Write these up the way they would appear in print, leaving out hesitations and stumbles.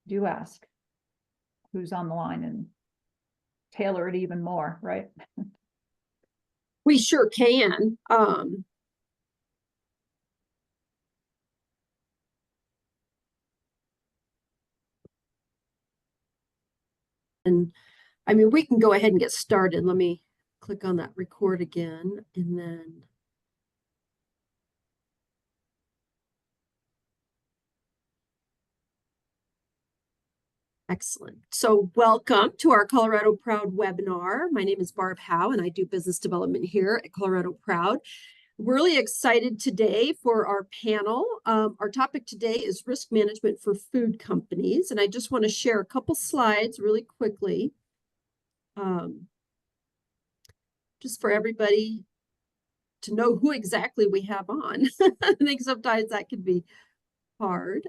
do ask who's on the line and tailor it even more, right? We sure can. And I mean, we can go ahead and get started. Let me click on that record again, and then excellent. So welcome to our Colorado Proud webinar. My name is Barb Howe, and I do business development here at Colorado Proud. We're really excited today for our panel. Our topic today is risk management for food companies, and I just want to share a couple slides really quickly, just for everybody to know who exactly we have on. I think sometimes that can be hard.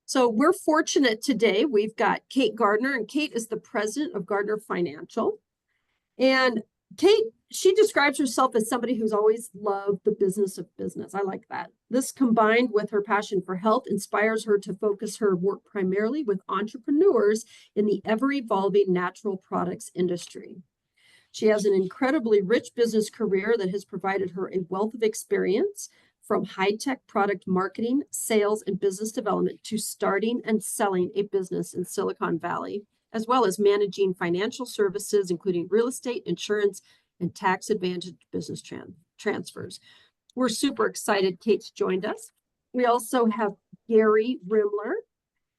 So we're fortunate today. We've got Kate Gardner, and Kate is the president of Gardner Financial. And Kate, she describes herself as somebody who's always loved the business of business. I like that. This, combined with her passion for health, inspires her to focus her work primarily with entrepreneurs in the ever-evolving natural products industry. She has an incredibly rich business career that has provided her a wealth of experience, from high-tech product marketing, sales, and business development to starting and selling a business in Silicon Valley, as well as managing financial services, including real estate, insurance, and tax-advantaged business transfers. We're super excited Kate's joined us. We also have Gary Rimler,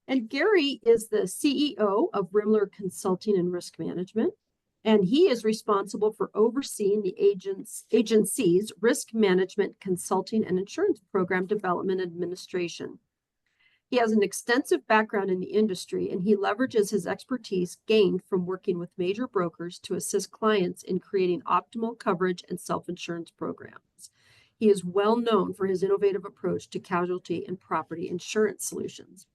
and Gary is the CEO of Rimler Consulting and Risk Management. And he is responsible for overseeing the agency's risk management, consulting, and insurance program development administration. He has an extensive background in the industry, and he leverages his expertise gained from working with major brokers to assist clients in creating optimal coverage and self-insurance programs. He is well known for his innovative approach to casualty and property insurance solutions.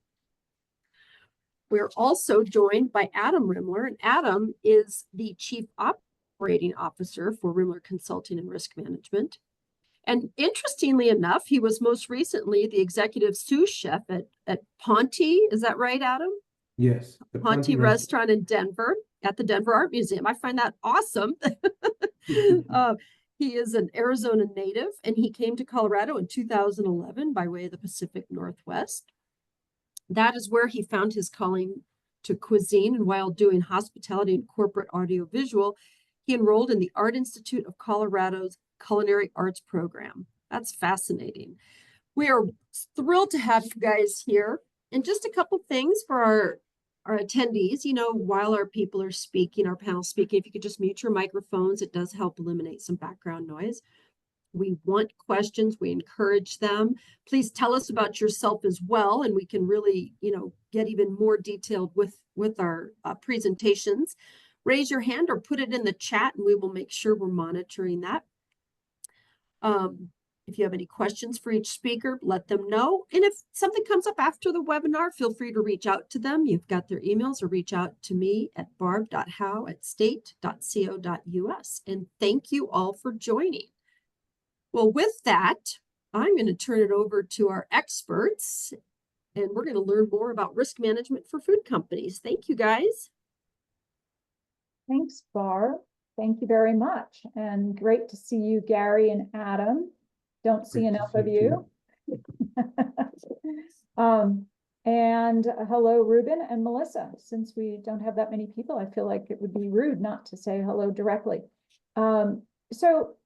We're also joined by Adam Rimler, and Adam is the Chief Operating Officer for Rimler Consulting and Risk Management. And interestingly enough, he was most recently the executive sous chef at Ponte. Is that right, Adam? Yes. The Ponte restaurant in Denver, at the Denver Art Museum. I find that awesome. He is an Arizona native, and he came to Colorado in 2011 by way of the Pacific Northwest. That is where he found his calling to cuisine, and while doing hospitality and corporate audiovisual, he enrolled in the Art Institute of Colorado's Culinary Arts program. That's fascinating. We are thrilled to have you guys here. And just a couple things for our attendees, you know, while our people are speaking, our panel speaking, if you could just mute your microphones, it does help eliminate some background noise. We want questions. We encourage them. Please tell us about yourself as well, and we can really, you know, get even more detailed with our presentations. Raise your hand or put it in the chat, and we will make sure we're monitoring that. If you have any questions for each speaker, let them know. And if something comes up after the webinar, feel free to reach out to them. You've got their emails, or reach out to me at barb.howe@state.co.us. And thank you all for joining. Well, with that, I'm going to turn it over to our experts, and we're going to learn more about risk management for food companies. Thank you, guys. Thanks, Barb. Thank you very much. And great to see you, Gary and Adam. Don't see enough of you. And hello, Ruben and Melissa. Since we don't have that many people, I feel like it would be rude not to say hello directly. So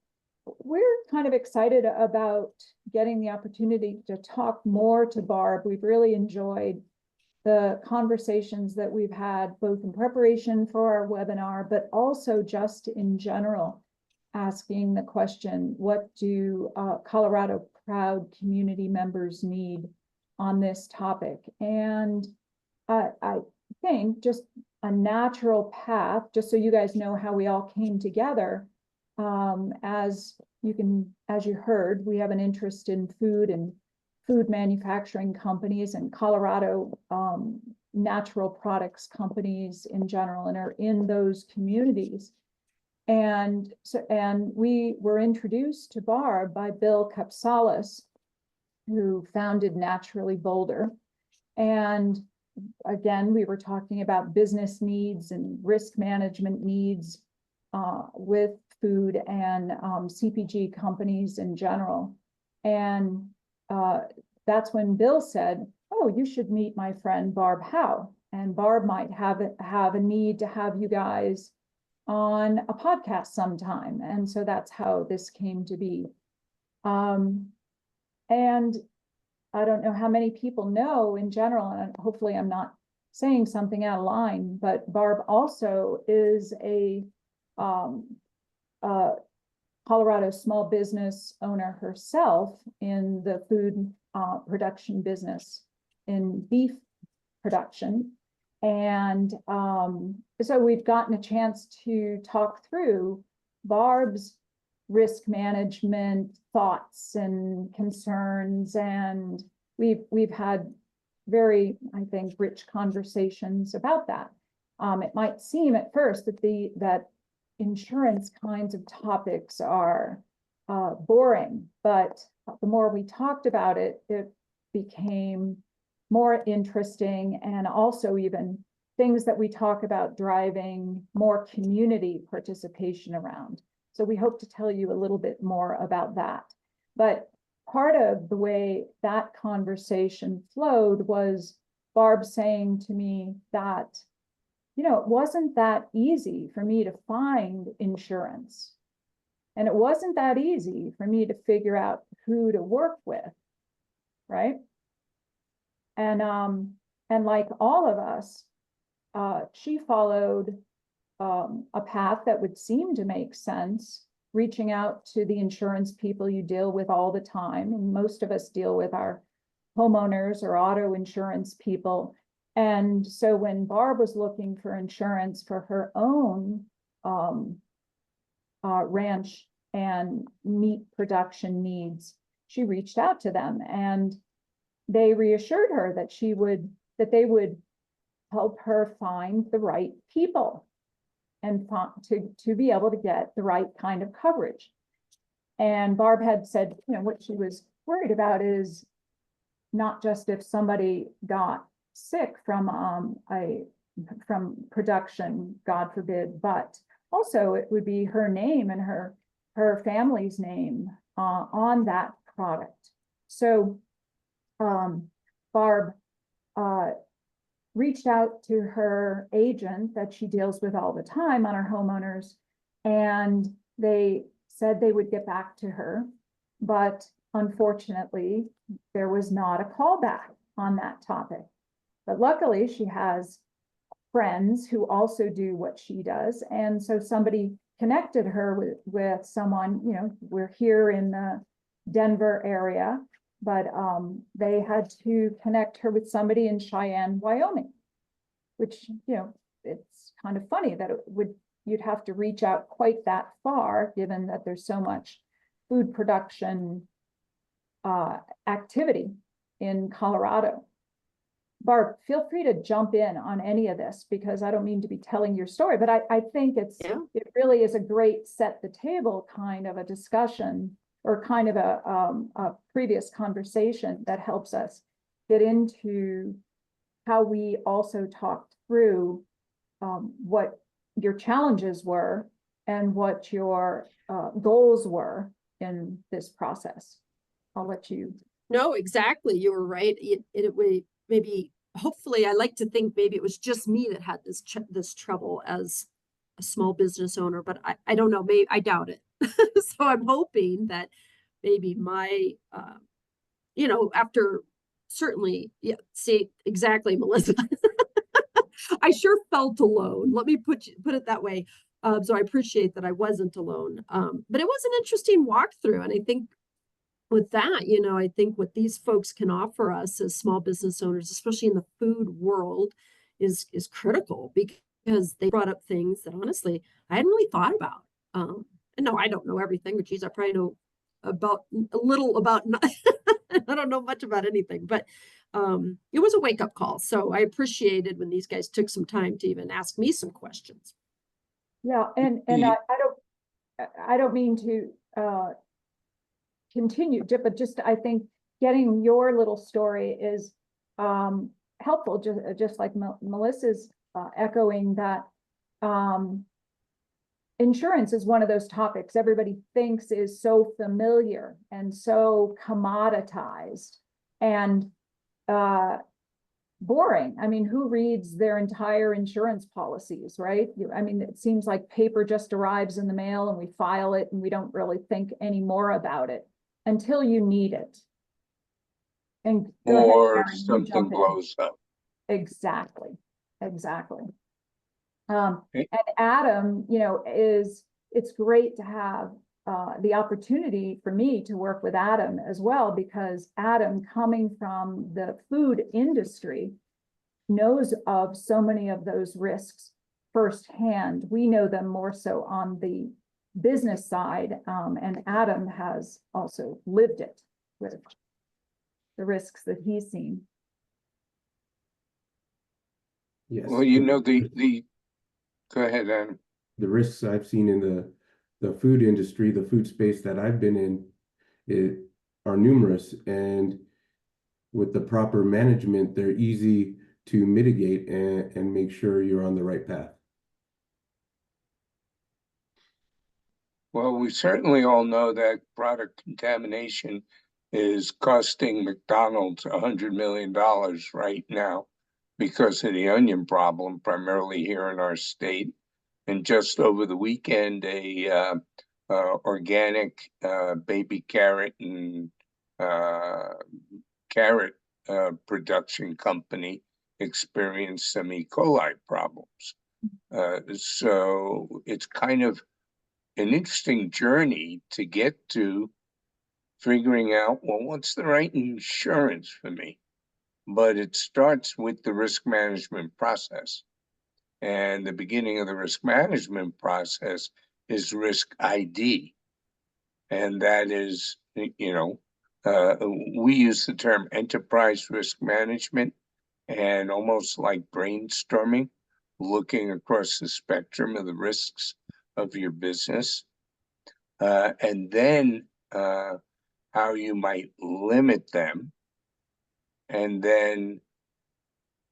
we're kind of excited about getting the opportunity to talk more to Barb. We've really enjoyed the conversations that we've had, both in preparation for our webinar, but also just in general, asking the question, what do Colorado Proud community members need on this topic? And I think just a natural path, just so you guys know how we all came together, as you heard, we have an interest in food and food manufacturing companies and Colorado natural products companies in general, and are in those communities. And so, and we were introduced to Barb by Bill Capsalis, who founded Naturally Boulder. And again, we were talking about business needs and risk management needs with food and CPG companies in general. And that's when Bill said, oh, you should meet my friend Barb Howe. And Barb might have a need to have you guys on a podcast sometime. And so that's how this came to be. And I don't know how many people know in general, and hopefully I'm not saying something out of line, but Barb also is a Colorado small business owner herself in the food production business, in beef production. And so we've gotten a chance to talk through Barb's risk management thoughts and concerns, and we've had very, I think, rich conversations about that. It might seem at first that insurance kinds of topics are boring, but the more we talked about it, it became more interesting, and also even things that we talk about driving more community participation around. So we hope to tell you a little bit more about that. But part of the way that conversation flowed was Barb saying to me that, you know, it wasn't that easy for me to find insurance. And it wasn't that easy for me to figure out who to work with, right? And like all of us, she followed a path that would seem to make sense, reaching out to the insurance people you deal with all the time. And most of us deal with our homeowners or auto insurance people. And so when Barb was looking for insurance for her own ranch and meat production needs, she reached out to them, and they reassured her that they would help her find the right people and to be able to get the right kind of coverage. And Barb had said, you know, what she was worried about is not just if somebody got sick from production, God forbid, but also it would be her name and her family's name on that product. So Barb reached out to her agent that she deals with all the time on her homeowners, and they said they would get back to her, but unfortunately there was not a callback on that topic. But luckily she has friends who also do what she does, and so somebody connected her with someone. You know, we're here in the Denver area, but they had to connect her with somebody in Cheyenne, Wyoming, which, you know, it's kind of funny that you'd have to reach out quite that far, given that there's so much food production activity in Colorado. Barb, feel free to jump in on any of this, because I don't mean to be telling your story, but I think it really is a great set the table kind of a discussion, or kind of a previous conversation that helps us get into how we also talked through what your challenges were and what your goals were in this process. I'll let you. No, exactly. You were right. It maybe, hopefully, I like to think maybe it was just me that had this trouble as a small business owner, but I don't know. Maybe I doubt it. So I'm hoping that maybe my, you know, after certainly, yeah, see, exactly, Melissa. I sure felt alone. Let me put it that way. So I appreciate that I wasn't alone. But it was an interesting walkthrough. And I think with that, you know, I think what these folks can offer us as small business owners, especially in the food world, is critical, because they brought up things that honestly I hadn't really thought about. And no, I don't know everything, but geez, I probably know about a little about I don't know much about anything, but it was a wake-up call. So I appreciated when these guys took some time to even ask me some questions. Yeah, and I I don't mean to continue, but just I think getting your little story is helpful, just like Melissa's echoing that insurance is one of those topics everybody thinks is so familiar and so commoditized and boring. I mean, who reads their entire insurance policies, right? I mean, it seems like paper just arrives in the mail and we file it and we don't really think any more about it until you need it. And go ahead, Or Karen, you something jump in. blows up. Exactly. Okay. And Adam, it's great to have the opportunity for me to work with Adam as well, because Adam, coming from the food industry, knows of so many of those risks firsthand. We know them more so on the business side, and Adam has also lived it with the risks that he's seen. Yes. Well, the go ahead, Adam. The risks I've seen in the food industry, the food space that I've been in, are numerous, and with the proper management, they're easy to mitigate and make sure you're on the right path. Well, we certainly all know that product contamination is costing McDonald's $100 million right now because of the onion problem, primarily here in our state. And just over the weekend, a organic baby carrot and carrot production company experienced some E. coli problems. So it's kind of an interesting journey to get to figuring out, well, what's the right insurance for me? But it starts with the risk management process. And the beginning of the risk management process is risk ID. And that is, we use the term enterprise risk management, and almost like brainstorming, looking across the spectrum of the risks of your business. And then how you might limit them, and then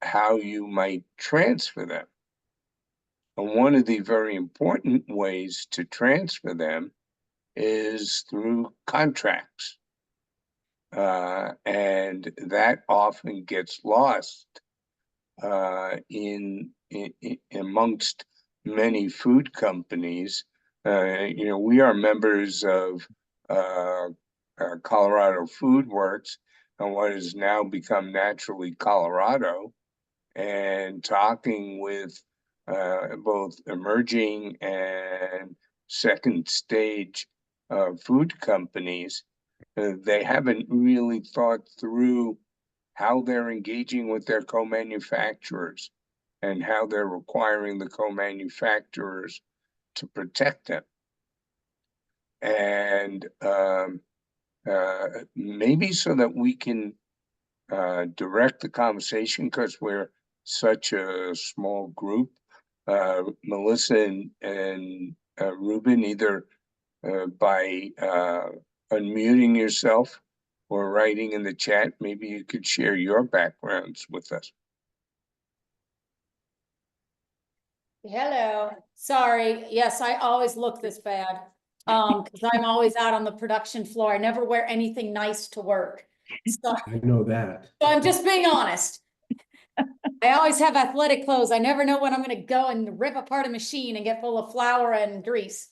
how you might transfer them. And one of the very important ways to transfer them is through contracts. And that often gets lost in amongst many food companies. We are members of Colorado Food Works, and what has now become Naturally Colorado, and talking with both emerging and second stage food companies. They haven't really thought through how they're engaging with their co-manufacturers and how they're requiring the co-manufacturers to protect them. And maybe so that we can direct the conversation, because we're such a small group. Melissa and Ruben, either by unmuting yourself or writing in the chat, maybe you could share your backgrounds with us. Hello. Sorry. Yes, I always look this bad. Because I'm always out on the production floor. I never wear anything nice to work. So, I know that. so I'm just being honest. I always have athletic clothes. I never know when I'm going to go and rip apart a machine and get full of flour and grease.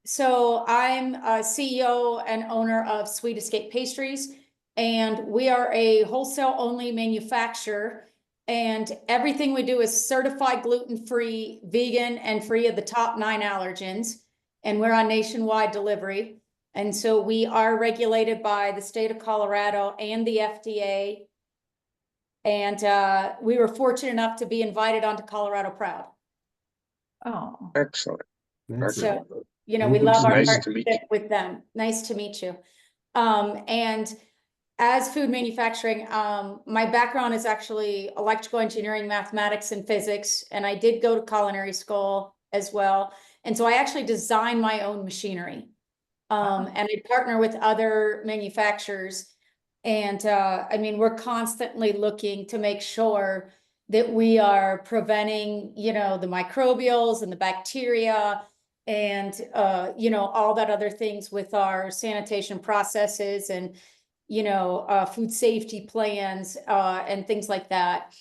So I'm a CEO and owner of Sweet Escape Pastries, and we are a wholesale only manufacturer. And everything we do is certified gluten-free, vegan, and free of the top 9 allergens. And we're on nationwide delivery. And so we are regulated by the state of Colorado and the FDA. And we were fortunate enough to be invited onto Colorado Proud. Oh, Excellent. So, we It's love our nice to meet partnership with them. Nice to meet you. And as food manufacturing, my background is actually electrical engineering, mathematics, and physics. And I did go to culinary school as well. And so I actually design my own machinery. And I partner with other manufacturers. And I mean, we're constantly looking to make sure that we are preventing, you know, the microbials and the bacteria and, you know, all that other things with our sanitation processes and, you know, food safety plans, and things like that.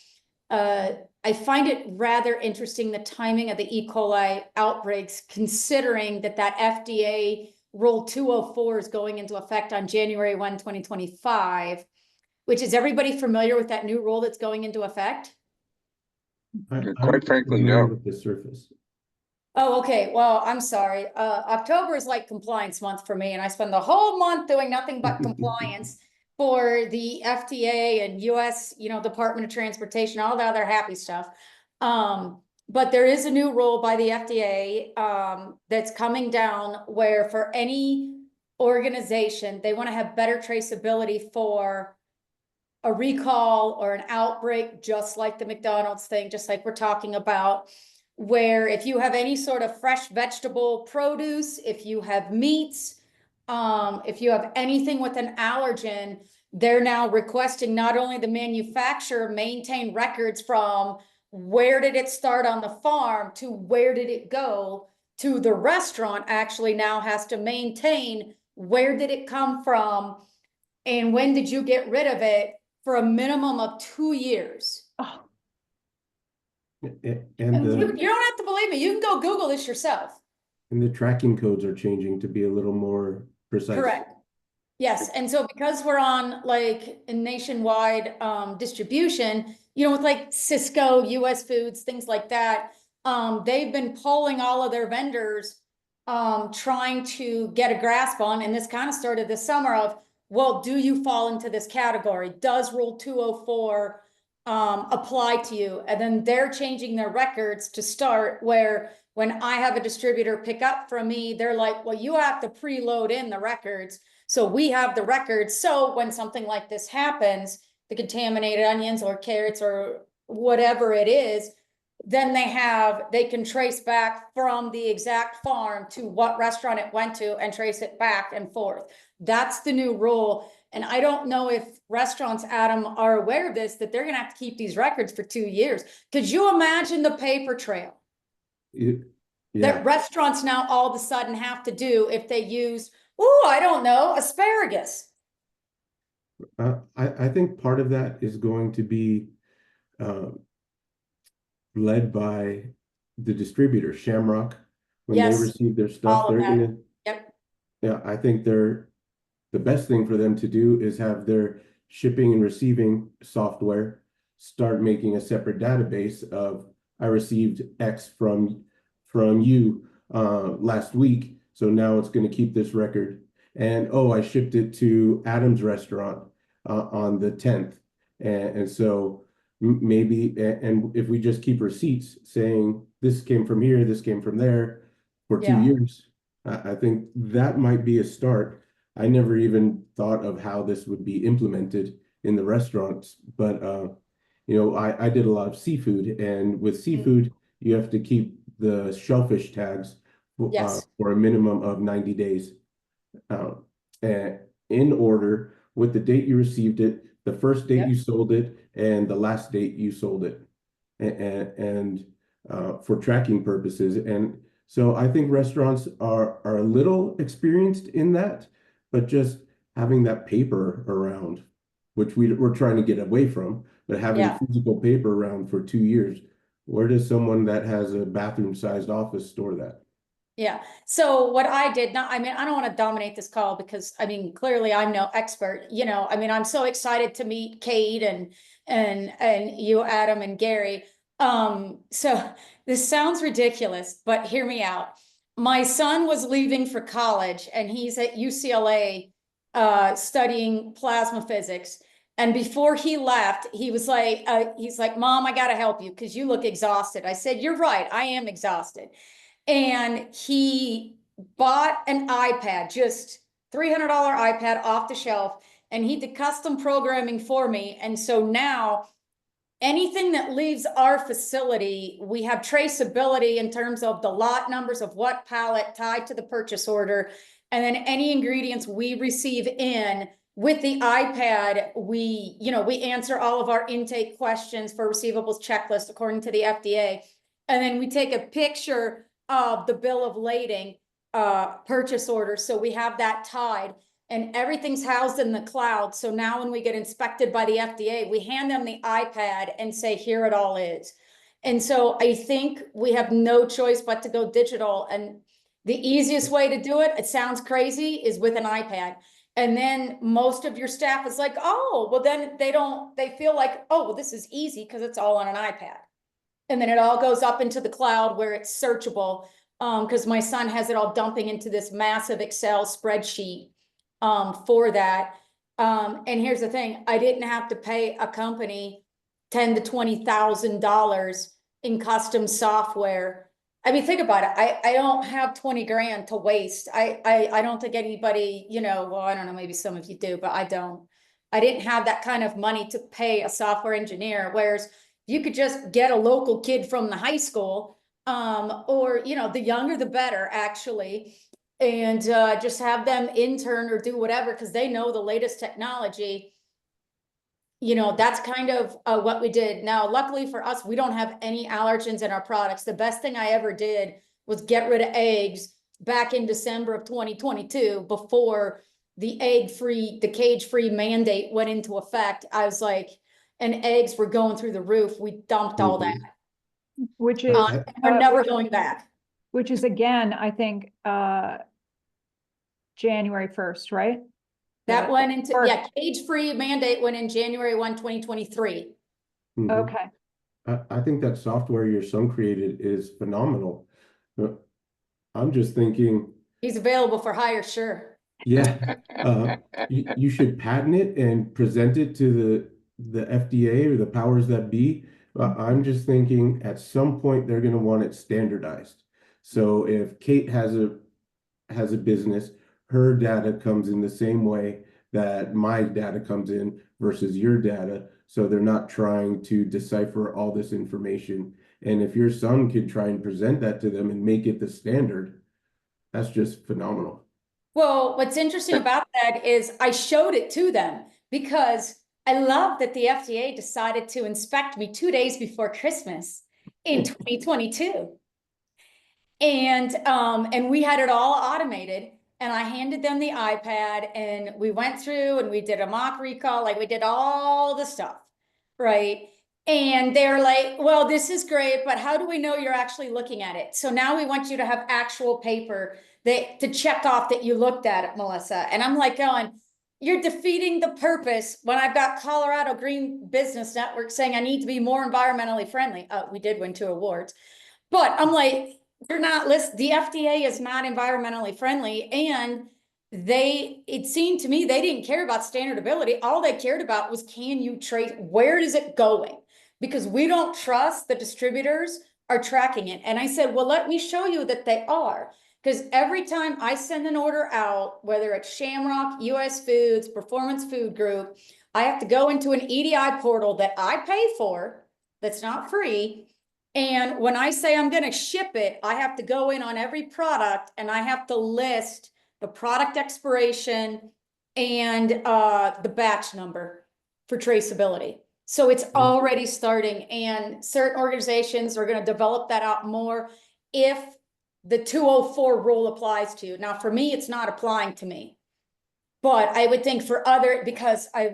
I find it rather interesting, the timing of the E. coli outbreaks, considering that FDA Rule 204 is going into effect on January 1, 2025, which is everybody familiar with that new rule that's going into effect? I'm Quite frankly, familiar no. with the surface. Oh, okay. Well, I'm sorry. October is like compliance month for me, and I spend the whole month doing nothing but compliance for the FDA and US, you know, Department of Transportation, all the other happy stuff. But there is a new rule by the FDA that's coming down where for any organization, they want to have better traceability for a recall or an outbreak, just like the McDonald's thing, just like we're talking about, where if you have any sort of fresh vegetable produce, if you have meats, if you have anything with an allergen, they're now requesting not only the manufacturer maintain records from where did it start on the farm to where did it go, to the restaurant actually now has to maintain where did it come from and when did you get rid of it for a minimum of 2 years. Oh, And And you the don't have to believe me. You can go Google this yourself. and the tracking codes are changing to be a little more precise. Correct. Yes, and so because we're on like a nationwide distribution, you know, with like Cisco, US Foods, things like that, they've been polling all of their vendors, trying to get a grasp on, and this kind of started this summer of, well, do you fall into this category? Does Rule 204 apply to you? And then they're changing their records to start where when I have a distributor pick up from me, they're like, well, you have to preload in the records. So we have the records. So when something like this happens, the contaminated onions or carrots or whatever it is, then they can trace back from the exact farm to what restaurant it went to and trace it back and forth. That's the new rule. And I don't know if restaurants, Adam, are aware of this, that they're going to have to keep these records for 2 years. Could you imagine the paper trail Yeah. that restaurants now all of a sudden have to do if they use, oh, I don't know, asparagus? I think part of that is going to be led by the distributor, Shamrock. When they Yes, receive their all stuff, of they're that. gonna, Yep. yeah, I think the best thing for them to do is have their shipping and receiving software start making a separate database of, I received X from you last week, so now it's going to keep this record. And oh, I shipped it to Adam's restaurant on the 10th, and so maybe, and if we just keep receipts saying this came from here, this came from there for 2 Yeah. years, I think that might be a start. I never even thought of how this would be implemented in the restaurants, but you know, I did a lot of seafood, and with seafood, you have to keep the shellfish tags Yes. for a minimum of 90 days. And in order with the date you received it, the first date Yep. you sold it, and the last date you sold it, and for tracking purposes. And so I think restaurants are a little experienced in that, but just having that paper around, which we're trying to get away from, but having Yeah. physical paper around for 2 years, where does someone that has a bathroom-sized office store that? Yeah. So what I did not, I mean, I don't want to dominate this call because I mean, clearly I'm no expert, you know, I mean, I'm so excited to meet Kate and you, Adam and Gary. So this sounds ridiculous, but hear me out. My son was leaving for college and he's at UCLA, studying plasma physics. And before he left, he's like, Mom, I got to help you because you look exhausted. I said, you're right. I am exhausted. And he bought an iPad, just $300 iPad off the shelf, and he did custom programming for me. And so now anything that leaves our facility, we have traceability in terms of the lot numbers of what pallet tied to the purchase order. And then any ingredients we receive in with the iPad, we answer all of our intake questions for receivables checklist according to the FDA. And then we take a picture of the bill of lading purchase order. So we have that tied. And everything's housed in the cloud. So now when we get inspected by the FDA, we hand them the iPad and say, here it all is. And so I think we have no choice but to go digital. And the easiest way to do it, it sounds crazy, is with an iPad. And then most of your staff is like, oh, well, then they feel like, oh, well, this is easy because it's all on an iPad. And then it all goes up into the cloud where it's searchable. Because my son has it all dumping into this massive Excel spreadsheet for that. And here's the thing, I didn't have to pay a company $10,000 to $20,000 in custom software. I mean, think about it. I don't have 20 grand to waste. I don't think anybody, well, I don't know, maybe some of you do, but I don't. I didn't have that kind of money to pay a software engineer, whereas you could just get a local kid from the high school, or, the younger, the better, actually. And just have them intern or do whatever, because they know the latest technology. That's kind of what we did. Now, luckily for us, we don't have any allergens in our products. The best thing I ever did was get rid of eggs back in December of 2022, before the cage-free mandate went into effect. I was like, and eggs were going through the roof. We dumped all that. Which is, We're never going back. which is again, I think, January 1st, right? That went into, cage-free mandate went in January 1, 2023. Mhm. Okay. I think that software your son created is phenomenal. I'm just thinking, He's available for hire, sure. yeah, you should patent it and present it to the FDA or the powers that be. I'm just thinking at some point they're going to want it standardized. So if Kate has a business, her data comes in the same way that my data comes in versus your data. So they're not trying to decipher all this information. And if your son could try and present that to them and make it the standard, that's just phenomenal. Well, what's interesting about that is I showed it to them because I love that the FDA decided to inspect me 2 days before Christmas in 2022. And we had it all automated, and I handed them the iPad, and we went through and we did a mock recall, like we did all the stuff, right? And they're like, well, this is great, but how do we know you're actually looking at it? So now we want you to have actual paper to check off that you looked at it, Melissa. And I'm like going, you're defeating the purpose when I've got Colorado Green Business Network saying I need to be more environmentally friendly. We did win 2 awards, but I'm like, you're not listening. The FDA is not environmentally friendly, and it seemed to me they didn't care about standardability. All they cared about was, can you trace, where is it going? Because we don't trust the distributors are tracking it. And I said, well, let me show you that they are. Because every time I send an order out, whether it's Shamrock, US Foods, Performance Food Group, I have to go into an EDI portal that I pay for, that's not free. And when I say I'm going to ship it, I have to go in on every product and I have to list the product expiration and the batch number for traceability. So it's already starting, and certain organizations are going to develop that out more if the 204 rule applies to you. Now, for me, it's not applying to me, but I would think for because let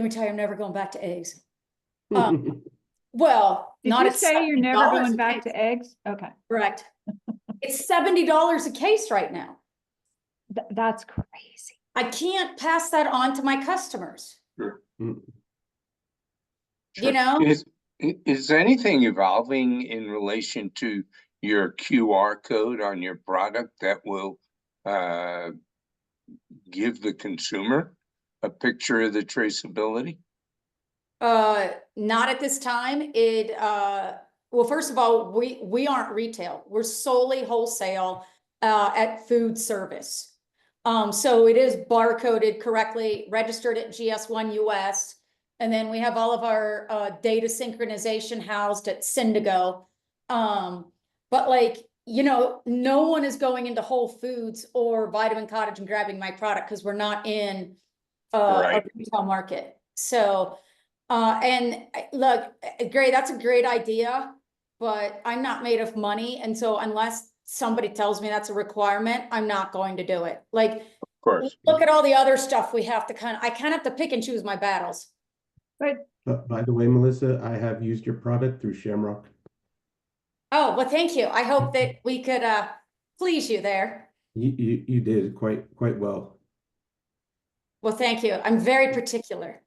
me tell you, I'm never going back to eggs. Well, Did not you at say you're never $70 going a back case. to eggs? Okay. Correct. It's $70 a case right now. That's crazy. I can't pass that on to my customers. Sure. You know? Is anything evolving in relation to your QR code on your product that will give the consumer a picture of the traceability? Not at this time. Well, first of all, we aren't retail. We're solely wholesale at food service. So it is barcoded correctly, registered at GS1 US. And then we have all of our data synchronization housed at Syndigo. But like, you know, no one is going into Whole Foods or Vitamin Cottage and grabbing my product because we're not in a Right. retail market. So, look, great, that's a great idea, but I'm not made of money. And so unless somebody tells me that's a requirement, I'm not going to do it. Like, Of course. look at all the other stuff we have to I kind of have to pick and choose my battles. But By the way, Melissa, I have used your product through Shamrock. Oh, well, thank you. I hope that we could please you there. You did quite well. Well, thank you. I'm very particular.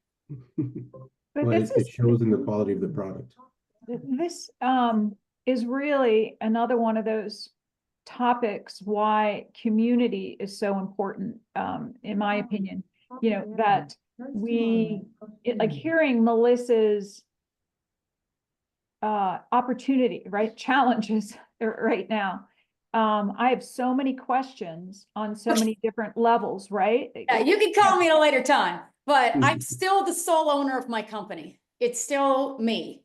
but Well, this it is shows in the quality of the product. this is really another one of those topics why community is so important, in my opinion. You know, that like hearing Melissa's opportunity, right? Challenges right now. I have so many questions on so many different levels, right? Yeah, you can call me at a later time, but I'm still the sole owner of my company. It's still me.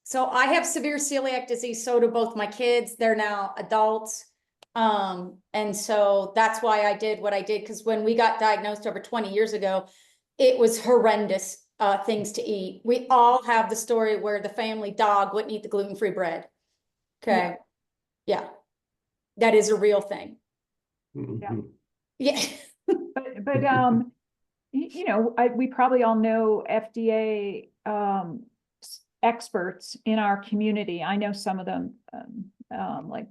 So I have severe celiac disease, so do both my kids. They're now adults. And so that's why I did what I did, because when we got diagnosed over 20 years ago, it was horrendous things to eat. We all have the story where the family dog wouldn't eat the gluten-free bread. Okay. Yeah. That is a real thing. Mhm. Yeah. But you know, we probably all know FDA experts in our community. I know some of them, like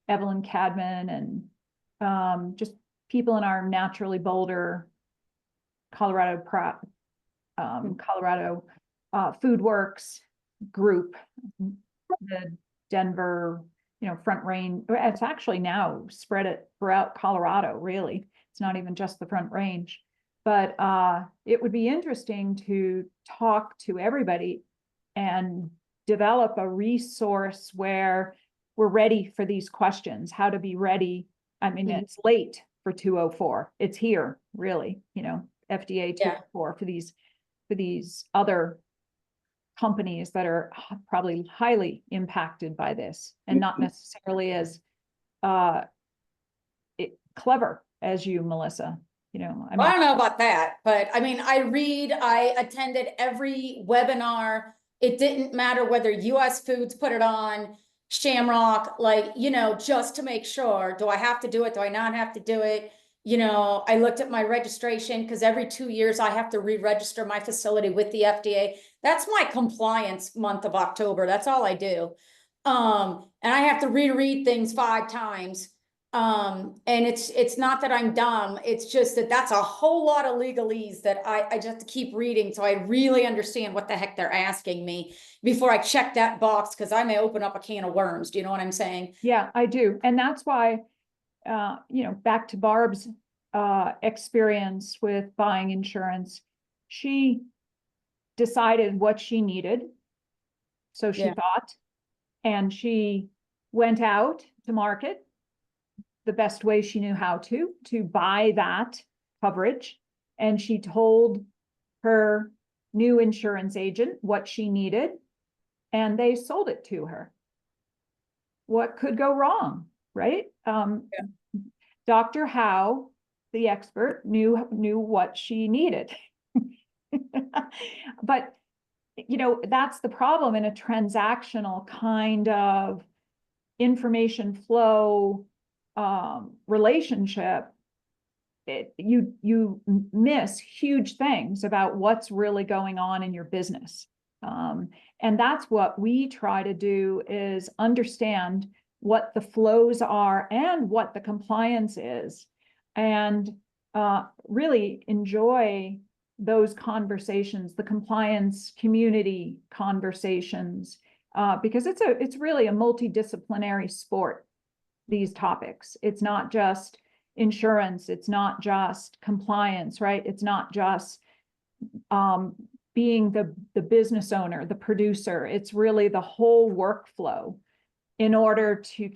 Evelyn Cadman and just people in our Naturally Boulder, Colorado Food Works group, the Denver, you know, Front Range. It's actually now spread it throughout Colorado, really. It's not even just the Front Range. But it would be interesting to talk to everybody and develop a resource where we're ready for these questions, how to be ready. I mean, it's late for 204. It's here, really, you know, FDA 204 for these other companies that are probably highly impacted by this and not necessarily as clever as you, Melissa. You know, I don't know about that, but I mean, I attended every webinar. It didn't matter whether US Foods put it on, Shamrock, like, you know, just to make sure, do I have to do it? Do I not have to do it? You know, I looked at my registration because every 2 years I have to re-register my facility with the FDA. That's my compliance month of October. That's all I do. And I have to reread things 5 times. And it's not that I'm dumb. It's just that that's a whole lot of legalese that I just have to keep reading. So I really understand what the heck they're asking me before I check that box, because I may open up a can of worms. Do you know what I'm saying? Yeah, I do. And that's why, you know, back to Barb's experience with buying insurance, she decided what she needed. So she thought, and she went out to market the best way she knew how to buy that coverage. And she told her new insurance agent what she needed, and they sold it to her. What could go wrong, right? Dr. Howe, the expert, knew what she needed. But, you know, that's the problem in a transactional kind of information flow relationship. You miss huge things about what's really going on in your business. And that's what we try to do, is understand what the flows are and what the compliance is, and really enjoy those conversations, the compliance community conversations, because it's really a multidisciplinary sport, these topics. It's not just insurance, it's not just compliance, right? It's not just being the business owner, the producer. It's really the whole workflow in order to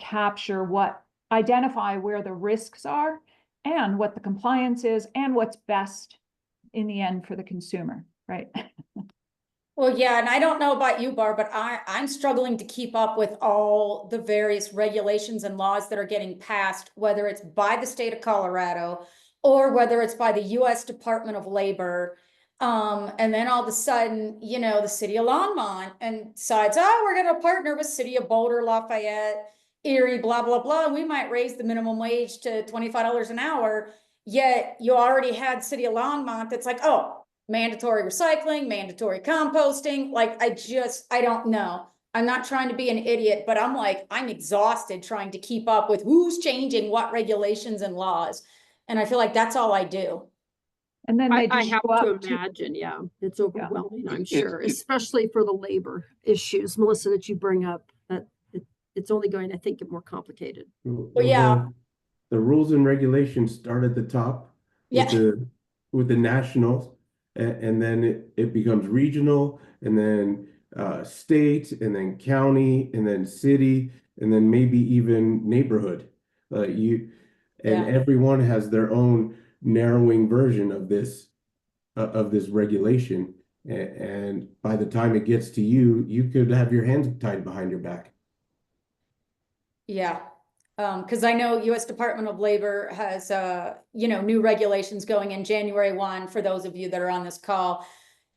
identify where the risks are and what the compliance is and what's best in the end for the consumer, right? Well, yeah, and I don't know about you, Barb, but I'm struggling to keep up with all the various regulations and laws that are getting passed, whether it's by the state of Colorado or whether it's by the US Department of Labor. And then all of a sudden, you know, the city of Longmont and decides, oh, we're gonna partner with city of Boulder, Lafayette, Erie, blah, blah, blah. And we might raise the minimum wage to $25 an hour. Yet you already had city of Longmont that's like, oh, mandatory recycling, mandatory composting. Like, I don't know. I'm not trying to be an idiot, but I'm like, I'm exhausted trying to keep up with who's changing what regulations and laws. And I feel like that's all I do. And then they I just have show to up to, imagine, yeah, it's overwhelming, I'm It- sure, it- especially for the labor issues, Melissa, that you bring up, that it's only going to, I think, get more complicated. Well, yeah. the rules and regulations start at the top Yeah. with the nationals, and then it becomes regional, and then state, and then county, and then city, and then maybe even neighborhood. And Yeah. everyone has their own narrowing version of this regulation. And by the time it gets to you, you could have your hands tied behind your back. Yeah. Because I know US Department of Labor has, you know, new regulations going in January 1 for those of you that are on this call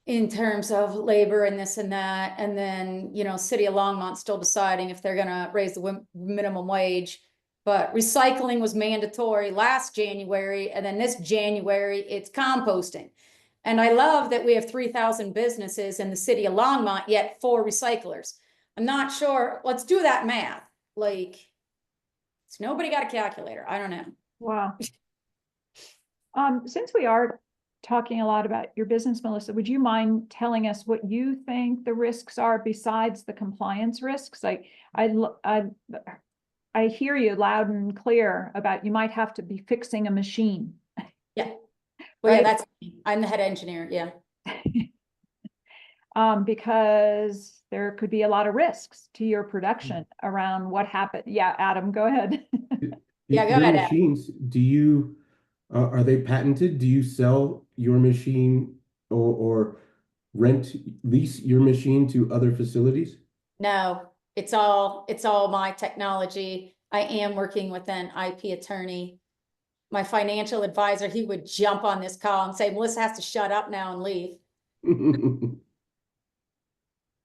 in terms of labor and this and that. And then, you know, City of Longmont still deciding if they're gonna raise the minimum wage. But recycling was mandatory last January, and then this January, it's composting. And I love that we have 3,000 businesses in the city of Longmont, yet 4 recyclers. I'm not sure, let's do that math. Like, it's nobody got a calculator. I don't know. wow. Since we are talking a lot about your business, Melissa, would you mind telling us what you think the risks are besides the compliance risks? Like, I hear you loud and clear about you might have to be fixing a machine. Yeah. Well, yeah, Right. that's, I'm the head engineer. Yeah. Because there could be a lot of risks to your production around what happened. Yeah, Adam, go ahead. Yeah, go Your ahead, Adam. machines, are they patented? Do you sell your machine or lease your machine to other facilities? No, it's all my technology. I am working with an IP attorney. My financial advisor, he would jump on this call and say, Melissa has to shut up now and leave.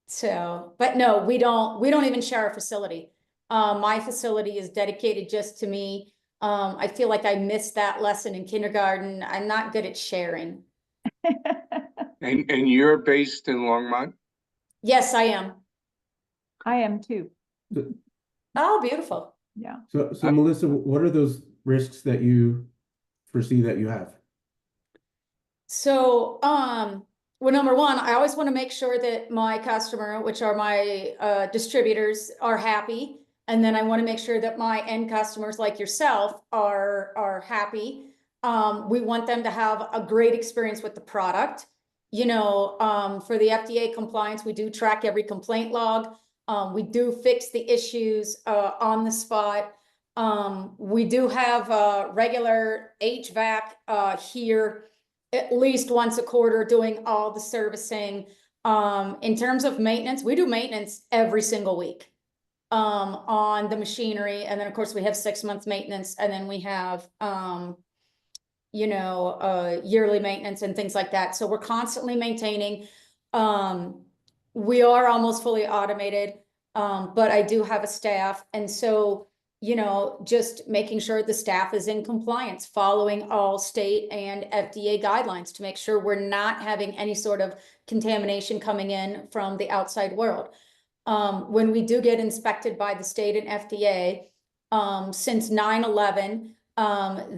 So, but no, we don't even share a facility. My facility is dedicated just to me. I feel like I missed that lesson in kindergarten. I'm not good at sharing. And you're based in Longmont? Yes, I am. I am too. Oh, beautiful. Yeah. So Melissa, what are those risks that you foresee that you have? So, well, number one, I always want to make sure that my customer, which are my distributors, are happy. And then I want to make sure that my end customers like yourself are happy. We want them to have a great experience with the product. You know, for the FDA compliance, we do track every complaint log. We do fix the issues on the spot. We do have regular HVAC here at least once a quarter doing all the servicing. In terms of maintenance, we do maintenance every single week on the machinery. And then of course we have 6 months maintenance, and then we have, you know, yearly maintenance and things like that. So we're constantly maintaining. We are almost fully automated, but I do have a staff. And so, you know, just making sure the staff is in compliance, following all state and FDA guidelines to make sure we're not having any sort of contamination coming in from the outside world. When we do get inspected by the state and FDA, since 9/11,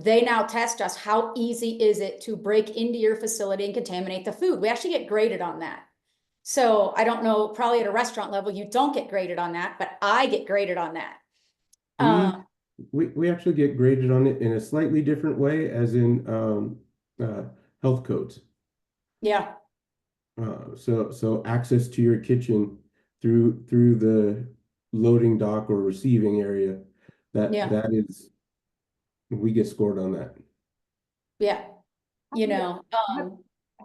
they now test us. How easy is it to break into your facility and contaminate the food? We actually get graded on that. So I don't know, probably at a restaurant level, you don't get graded on that, but I get graded on that. We actually get graded on it in a slightly different way, as in health codes. Yeah. So access to your kitchen through the loading dock or receiving area, that is, we get scored on that. Yeah. You know,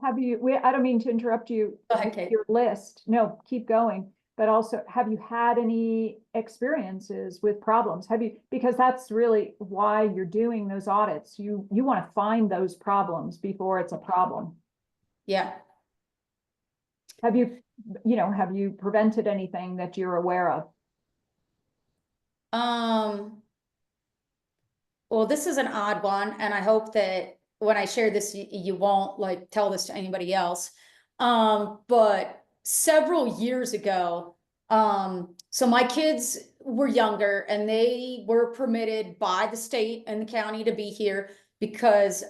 have you, I don't mean to interrupt you. Go ahead, with Kate. Your list, no, keep going, but also, have you had any experiences with problems? Have you, because that's really why you're doing those audits. You want to find those problems before it's a problem. Yeah. Have you, have you prevented anything that you're aware of? Well, this is an odd one, and I hope that when I share this, you won't like tell this to anybody else. But several years ago, so my kids were younger and they were permitted by the state and the county to be here because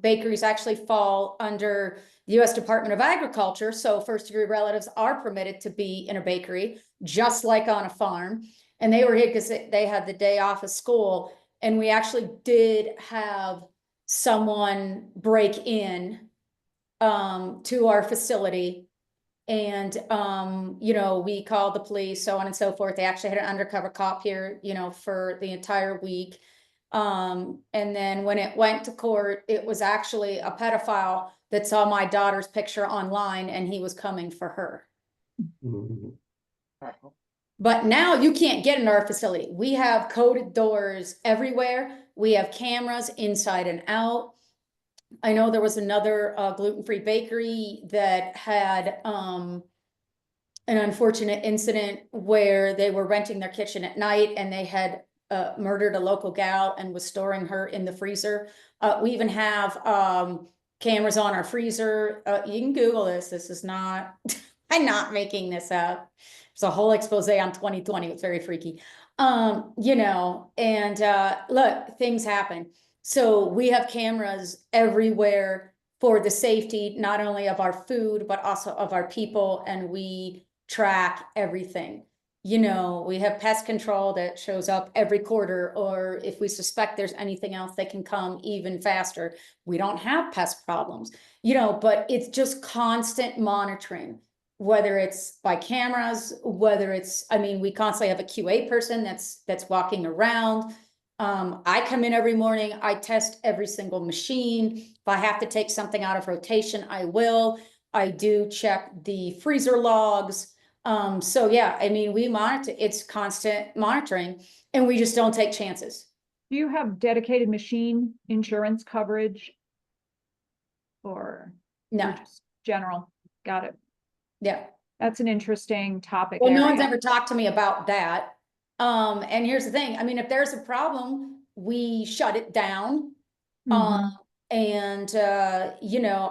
bakeries actually fall under the US Department of Agriculture. So first degree relatives are permitted to be in a bakery, just like on a farm. And they were here because they had the day off of school. And we actually did have someone break in to our facility. And we called the police, so on and so forth. They actually had an undercover cop here, for the entire week. And then when it went to court, it was actually a pedophile that saw my daughter's picture online and he was coming for her. Mhm. But now you can't get into our facility. We have coded doors everywhere. We have cameras inside and out. I know there was another gluten-free bakery that had an unfortunate incident where they were renting their kitchen at night and they had murdered a local gal and was storing her in the freezer. We even have cameras on our freezer. You can Google this. This is not, I'm not making this up. It's a whole expose on 2020. It's very freaky. Look, things happen. So we have cameras everywhere for the safety, not only of our food, but also of our people. And we track everything. We have pest control that shows up every quarter, or if we suspect there's anything else, they can come even faster. We don't have pest problems, but it's just constant monitoring, whether it's by cameras, whether it's, we constantly have a QA person that's walking around. I come in every morning, I test every single machine. If I have to take something out of rotation, I will. I do check the freezer logs. So yeah, we monitor, it's constant monitoring, and we just don't take chances. Do you have dedicated machine insurance coverage? Or No, just general? Got it. yeah. That's an interesting topic Well, no area. one's ever talked to me about that. And here's the thing, if there's a problem, we shut it down. Mhm.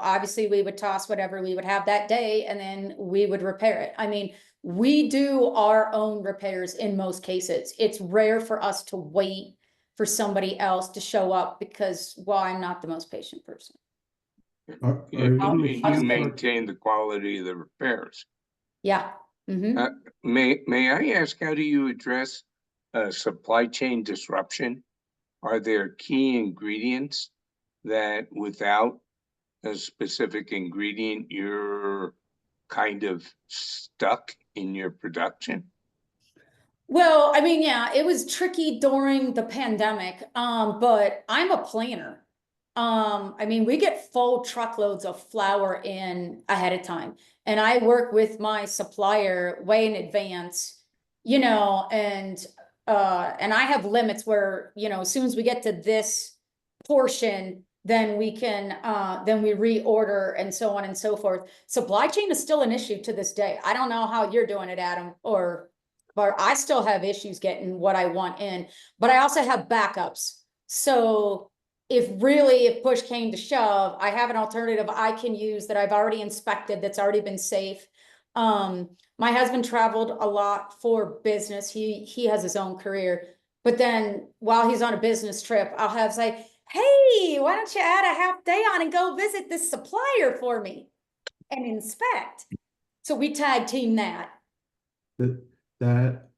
Obviously we would toss whatever we would have that day and then we would repair it. We do our own repairs in most cases. It's rare for us to wait for somebody else to show up because, well, I'm not the most patient person. Are You your machines maintain the quality of the repairs. Yeah. Mhm. May I ask, how do you address supply chain disruption? Are there key ingredients that without a specific ingredient, you're kind of stuck in your production? Well, yeah, it was tricky during the pandemic, but I'm a planner. We get full truckloads of flour in ahead of time, and I work with my supplier way in advance, and I have limits where, as soon as we get to this portion, then we can, then we reorder and so on and so forth. Supply chain is still an issue to this day. I don't know how you're doing it, Adam, but I still have issues getting what I want in, but I also have backups. So if push came to shove, I have an alternative I can use that I've already inspected, that's already been safe. My husband traveled a lot for business. He has his own career, but then while he's on a business trip, I'll have say, hey, why don't you add a half day on and go visit this supplier for me and inspect? So we tag team that. that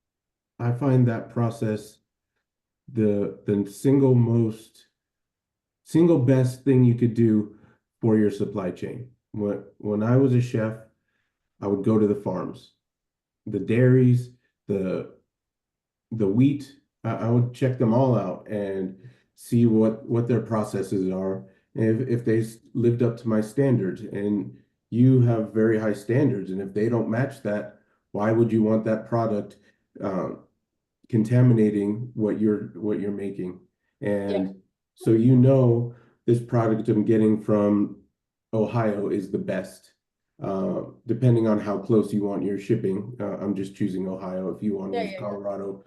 I find that process the single best thing you could do for your supply chain. When I was a chef, I would go to the farms, the dairies, the wheat. I would check them all out and see what their processes are if they lived up to my standards, and you have very high standards, and if they don't match that, why would you want that product contaminating what you're making? And so this product I'm getting from Ohio is the best. Depending on how close you want your shipping, I'm just choosing Ohio. If you want to use Colorado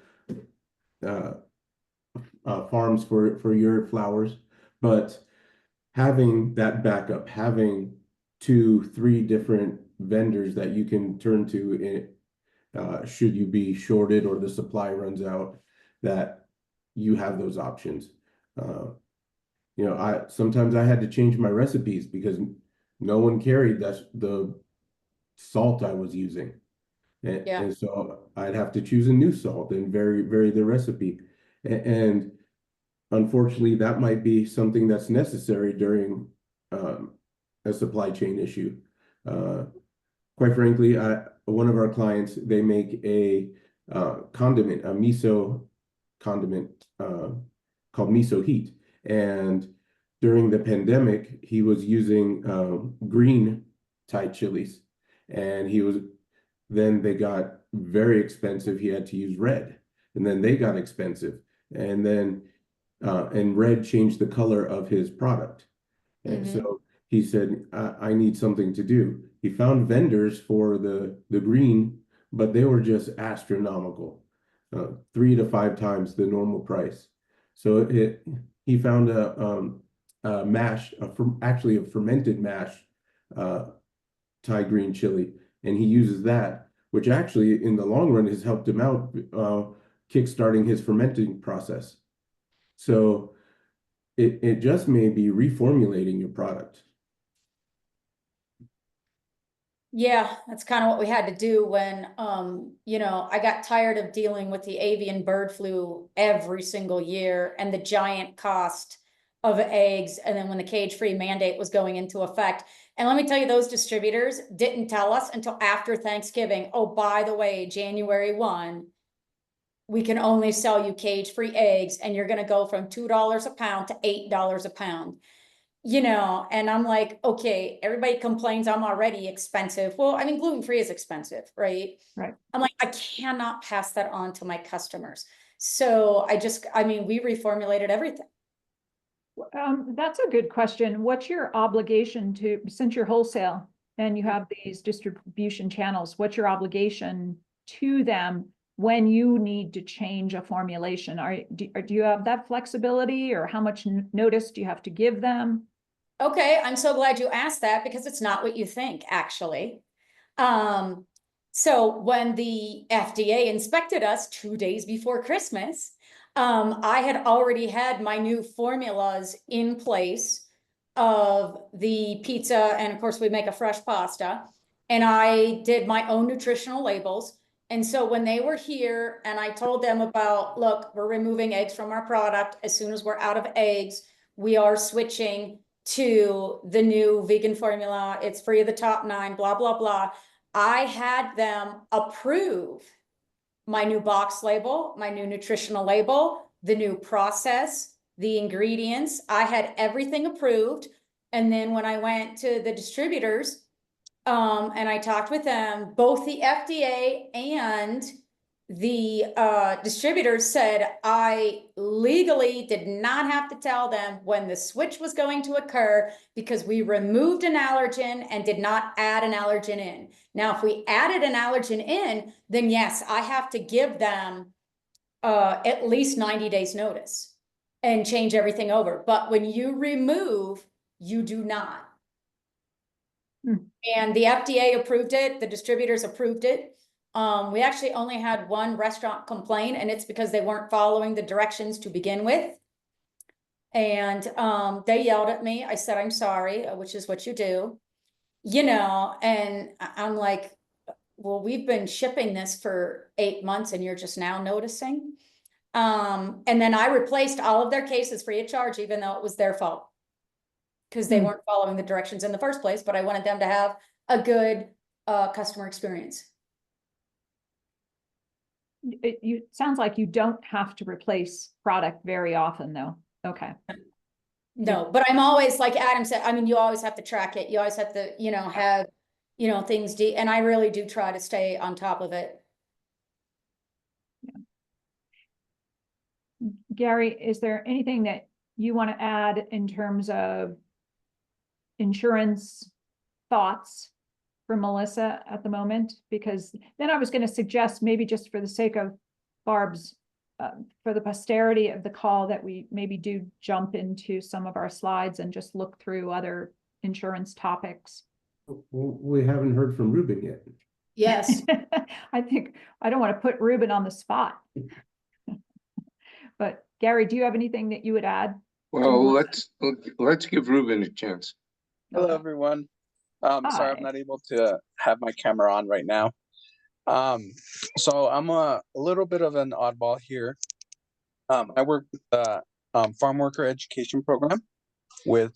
farms for your flowers, but having that backup, having 2-3 different vendors that you can turn to should you be shorted or the supply runs out, that you have those options. Sometimes I had to change my recipes because no one carried the salt I was using. And so I'd have to choose a new salt and vary the recipe. And unfortunately, that might be something that's necessary during a supply chain issue. Quite frankly, one of our clients, they make a condiment, a miso condiment called Miso Heat. And during the pandemic, he was using green Thai chilies, and then they got very expensive. He had to use red, and then they got expensive, and red changed the color of his product. And so he said, I need something to do. He found vendors for the green, but they were just astronomical, 3 to 5 times the normal price. So he found a mash, actually a fermented mash Thai green chili, and he uses that, which actually in the long run has helped him out, kickstarting his fermenting process. So it just may be reformulating your product. Yeah, that's kind of what we had to do when, I got tired of dealing with the avian bird flu every single year and the giant cost of eggs. And then when the cage-free mandate was going into effect. And let me tell you, those distributors didn't tell us until after Thanksgiving, oh, by the way, January 1, we can only sell you cage-free eggs, and you're going to go from $2 a pound to $8 a pound. And I'm like, okay, everybody complains I'm already expensive. Well, I mean, gluten-free is expensive, right? Right. I'm like, I cannot pass that on to my customers. So we reformulated everything. That's a good question. What's your obligation since you're wholesale and you have these distribution channels, what's your obligation to them when you need to change a formulation? Do you have that flexibility, or how much notice do you have to give them? Okay, I'm so glad you asked that, because it's not what you think, actually. So when the FDA inspected us 2 days before Christmas, I had already had my new formulas in place of the pizza, and of course we make a fresh pasta, and I did my own nutritional labels. And so when they were here and I told them about, look, we're removing eggs from our product. As soon as we're out of eggs, we are switching to the new vegan formula. It's free of the top 9, blah, blah, blah. I had them approve my new box label, my new nutritional label, the new process, the ingredients. I had everything approved. And then when I went to the distributors, and I talked with them, both the FDA and the distributors said I legally did not have to tell them when the switch was going to occur, because we removed an allergen and did not add an allergen in. Now, if we added an allergen in, then yes, I have to give them at least 90 days notice and change everything over. But when you remove, you do not. And the FDA approved it, the distributors approved it. We actually only had one restaurant complain, and it's because they weren't following the directions to begin with. And they yelled at me. I said, I'm sorry, which is what you do. And I'm like, well, we've been shipping this for 8 months and you're just now noticing. And then I replaced all of their cases free of charge, even though it was their fault, because they weren't following the directions in the first place, but I wanted them to have a good customer experience. It sounds like you don't have to replace product very often, though. Okay. No, but I'm always, like Adam said, I mean, you always have to track it. You always have to, have, things and I really do try to stay on top of it. Gary, is there anything that you want to add in terms of insurance thoughts for Melissa at the moment? Because then I was going to suggest, maybe just for the sake of Barb's, for the posterity of the call, that we maybe do jump into some of our slides and just look through other insurance topics. We haven't heard from Ruben yet. Yes. I think, I don't want to put Ruben on the spot. But Gary, do you have anything that you would add? Well, Melissa? let's give Ruben a chance. Hello, Okay. everyone. Sorry, Hi. I'm not able to have my camera on right now. So I'm a little bit of an oddball here. I work with the farm worker education program with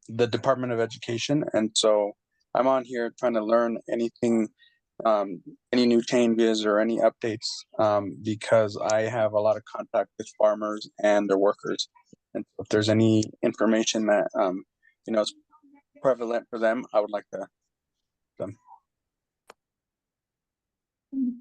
the Department of Education, and so I'm on here trying to learn anything, any new changes or any updates, because I have a lot of contact with farmers and their workers, and if there's any information that is prevalent for them, I would like to.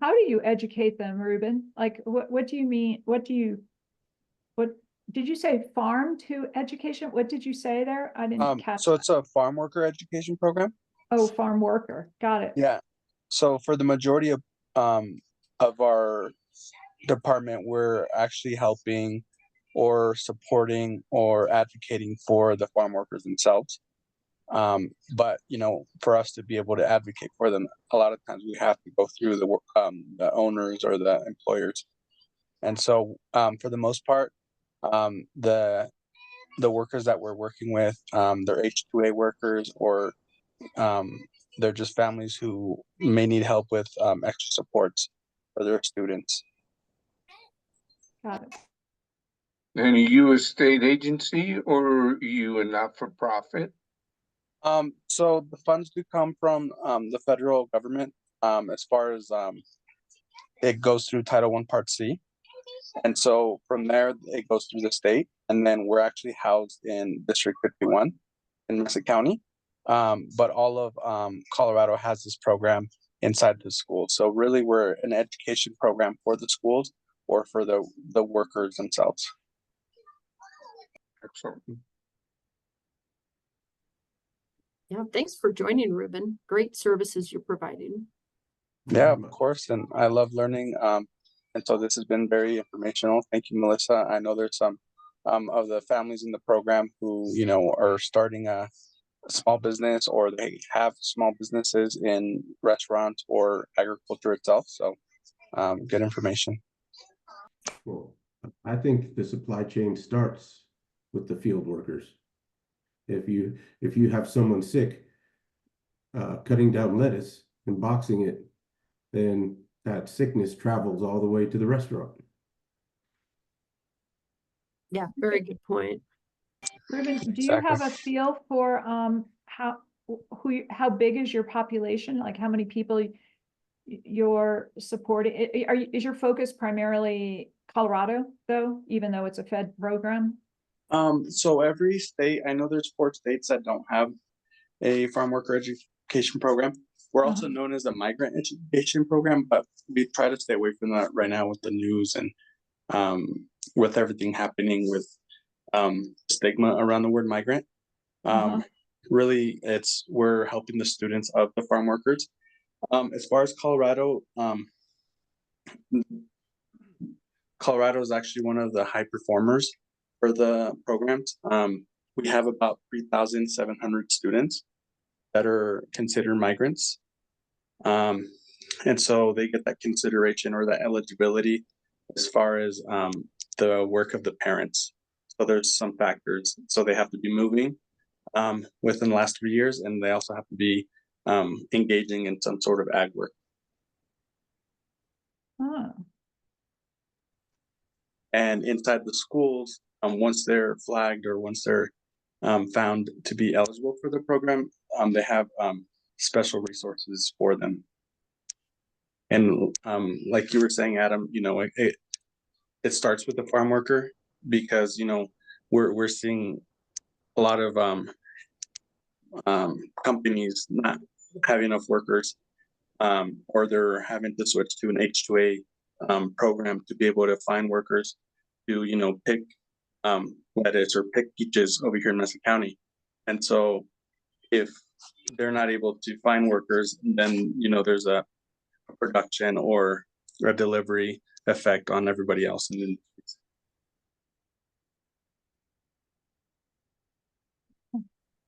How do you educate them, Ruben? Like, what do you mean? What did you say, farm to education? What did you say there? I didn't catch So that. it's a farm worker education program. Oh, farm worker. Got it. Yeah. So for the majority of our department, we're actually helping or supporting or advocating for the farm workers themselves. But for us to be able to advocate for them, a lot of times we have to go through the owners or the employers. And so for the most part, the workers that we're working with, they're H-2A workers, or they're just families who may need help with extra supports for their students. Got it. And are you a state agency or are you a not-for-profit? So the funds do come from the federal government, as far as it goes through Title I Part C. And so from there, it goes through the state, and then we're actually housed in District 51 in Merced County. But all of Colorado has this program inside the school. So really, we're an education program for the schools or for the workers themselves. Excellent. Yeah, thanks for joining, Ruben. Great services you're providing. Yeah, of course. And I love learning. And so this has been very informational. Thank you, Melissa. I know there's some of the families in the program who, are starting a small business, or they have small businesses in restaurants or agriculture itself. So good information. Well, I think the supply chain starts with the field workers. If you have someone sick, cutting down lettuce and boxing it, then that sickness travels all the way to the restaurant. Yeah, very good point. Ruben, do you have a feel for how big is your population? Like, how many people you're supporting? Is your focus primarily Colorado, though, even though it's a Fed program? So every state, I know there's 4 states that don't have a farm worker education program. We're also known as a migrant education program, but we try to stay away from that right now with the news and with everything happening with stigma around the word migrant. Really, we're helping the students of the farm workers. As far as Colorado, Colorado is actually one of the high performers for the programs. We have about 3,700 students that are considered migrants. And so they get that consideration or that eligibility as far as the work of the parents. So there's some factors. So they have to be moving within the last 3 years, and they also have to be engaging in some sort of ag work. Oh. And inside the schools, once they're flagged or once they're found to be eligible for the program, they have special resources for them. And like you were saying, Adam, it starts with the farm worker, because we're seeing a lot of companies not having enough workers, or they're having to switch to an H2A program to be able to find workers to, you know, pick lettuce or pick peaches over here in Madison County. And so if they're not able to find workers, then, you know, there's a production or a delivery effect on everybody else. And then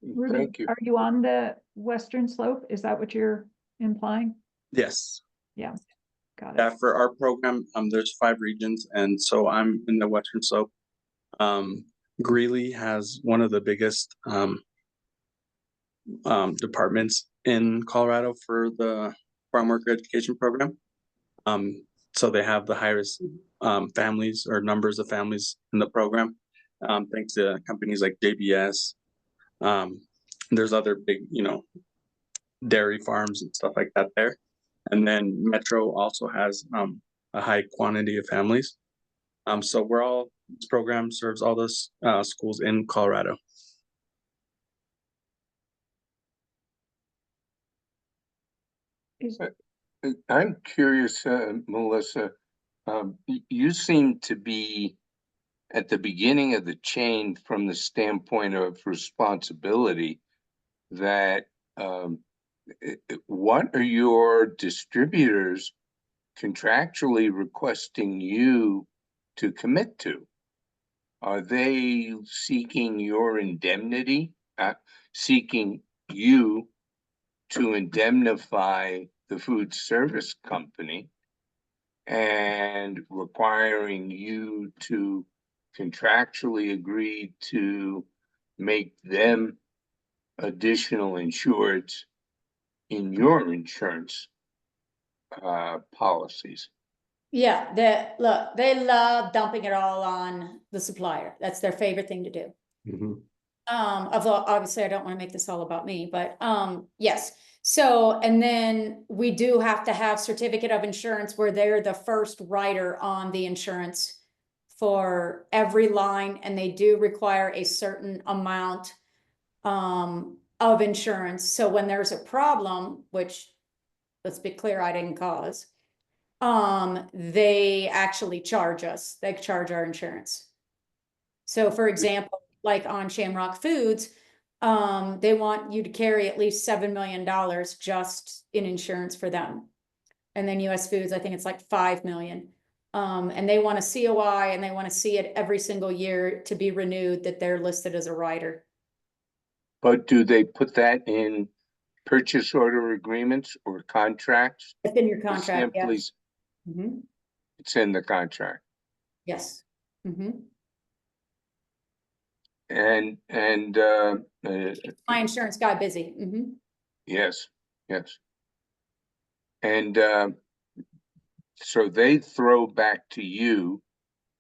Ruben, Thank you. are you on the western slope? Is that what you're implying? yes, Yeah, got yeah, it. for our program, there's 5 regions, and so I'm in the Western Slope. Greeley has one of the biggest departments in Colorado for the farm worker education program. So they have the highest families or numbers of families in the program, thanks to companies like JBS. There's other big, you know, dairy farms and stuff like that there. And then Metro also has a high quantity of families. So this program serves all those schools in Colorado. Is, I'm curious, Melissa, you seem to be at the beginning of the chain from the standpoint of responsibility that what are your distributors contractually requesting you to commit to? Are they seeking your indemnity, seeking you to indemnify the food service company and requiring you to contractually agree to make them additional insureds in your insurance policies? Yeah, they love dumping it all on the supplier. That's their favorite thing to do. Mhm. Although obviously I don't want to make this all about me, but yes. So, and then we do have to have certificate of insurance where they're the first writer on the insurance for every line, and they do require a certain amount of insurance. So when there's a problem, which let's be clear, I didn't cause, they actually charge us. They charge our insurance. So for example, like on Shamrock Foods, they want you to carry at least $7 million just in insurance for them. And then US Foods, I think it's like 5 million. And they want a COI, and they want to see it every single year to be renewed that they're listed as a rider. But do they put that in purchase order agreements or contracts? It's in your Or contract, simply, yes. Mhm. it's in the contract. Yes. Mhm. And My insurance got busy. Mhm. yes, yes. And so they throw back to you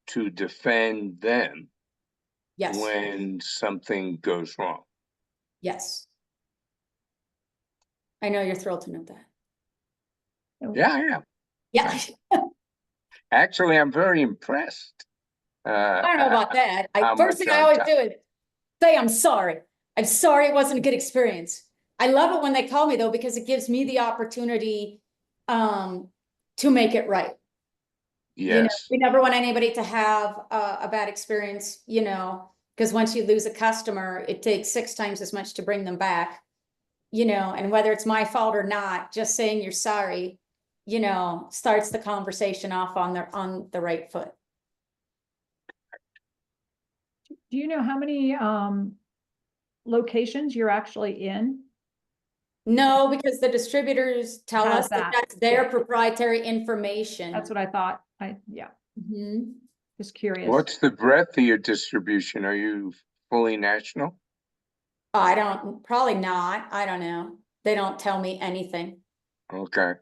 to defend them Yes, when something goes wrong. yes. I know you're thrilled to know that. Yeah, yeah. Yeah. Actually, I'm very impressed. I don't know about that. how First much thing I on always top- do is say, I'm sorry. I'm sorry it wasn't a good experience. I love it when they call me though, because it gives me the opportunity to make it right. You know, Yes, we never want anybody to have a bad experience, you know, because once you lose a customer, it takes 6 times as much to bring them back, you know, and whether it's my fault or not, just saying you're sorry, you know, starts the conversation off on the right foot. do you know how many locations you're actually in? No, because the distributors tell Has us that that, that's their yeah. proprietary information. That's what I thought. Yeah, Mhm. just curious. what's the breadth of your distribution? Are you fully national? Probably not. I don't know. They don't tell me anything. Okay,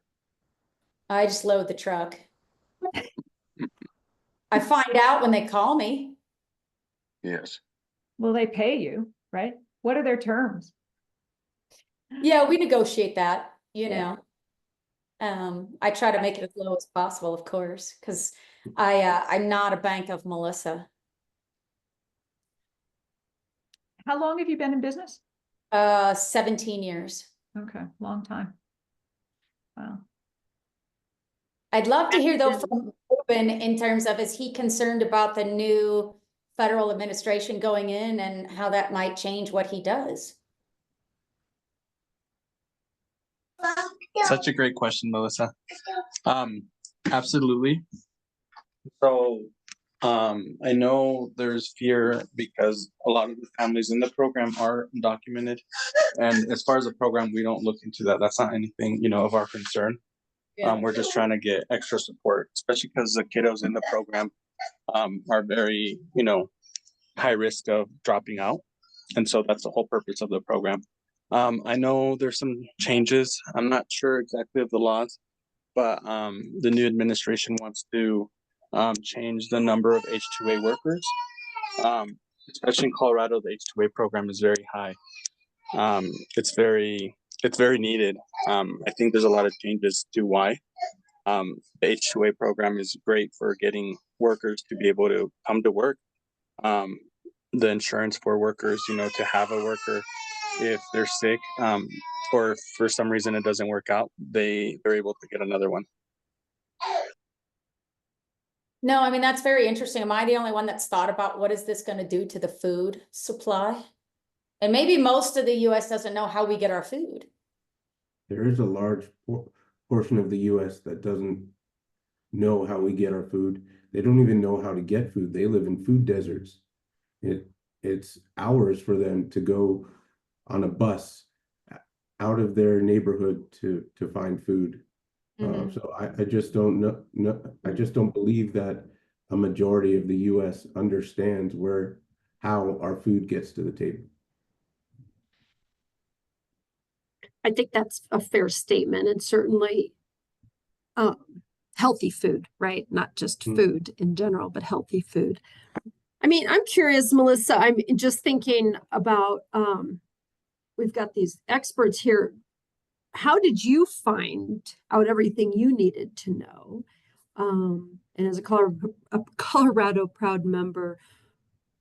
I just load the truck. I find out when they call me. yes. Will they pay you, right? What are their terms? Yeah, we negotiate that, you Yeah. know. I try to make it as low as possible, of course, because I'm not a bank of Melissa. How long have you been in business? 17 years. Okay, long time. Wow. I'd love to hear though from Ruben in terms of, is he concerned about the new federal administration going in and how that might change what he does? Such a great question, Melissa. Absolutely. So, I know there's fear because a lot of the families in the program are undocumented. And as far as the program, we don't look into that. That's not anything, you know, of our concern. We're just trying to get extra support, especially because the kiddos in the program are very, you know, high risk of dropping out. And so that's the whole purpose of the program. I know there's some changes. I'm not sure exactly of the laws, but the new administration wants to change the number of H-2A workers. Especially in Colorado, the H-2A program is very high. It's very needed. I think there's a lot of changes to why. The H-2A program is great for getting workers to be able to come to work. The insurance for workers, you know, to have a worker if they're sick, or if for some reason it doesn't work out, they're able to get another one. No, I mean, that's very interesting. Am I the only one that's thought about what is this going to do to the food supply? And maybe most of the US doesn't know how we get our food. There is a large portion of the US that doesn't know how we get our food. They don't even know how to get food. They live in food deserts. It's hours for them to go on a bus out of their neighborhood to find food. So I just don't know. I just don't believe that a majority of the US understands how our food gets to the table. I think that's a fair statement, and certainly healthy food, right? Not just food in general, but healthy food. I mean, I'm curious, Melissa, I'm just thinking about, we've got these experts here. How did you find out everything you needed to know? And as a Colorado Proud member,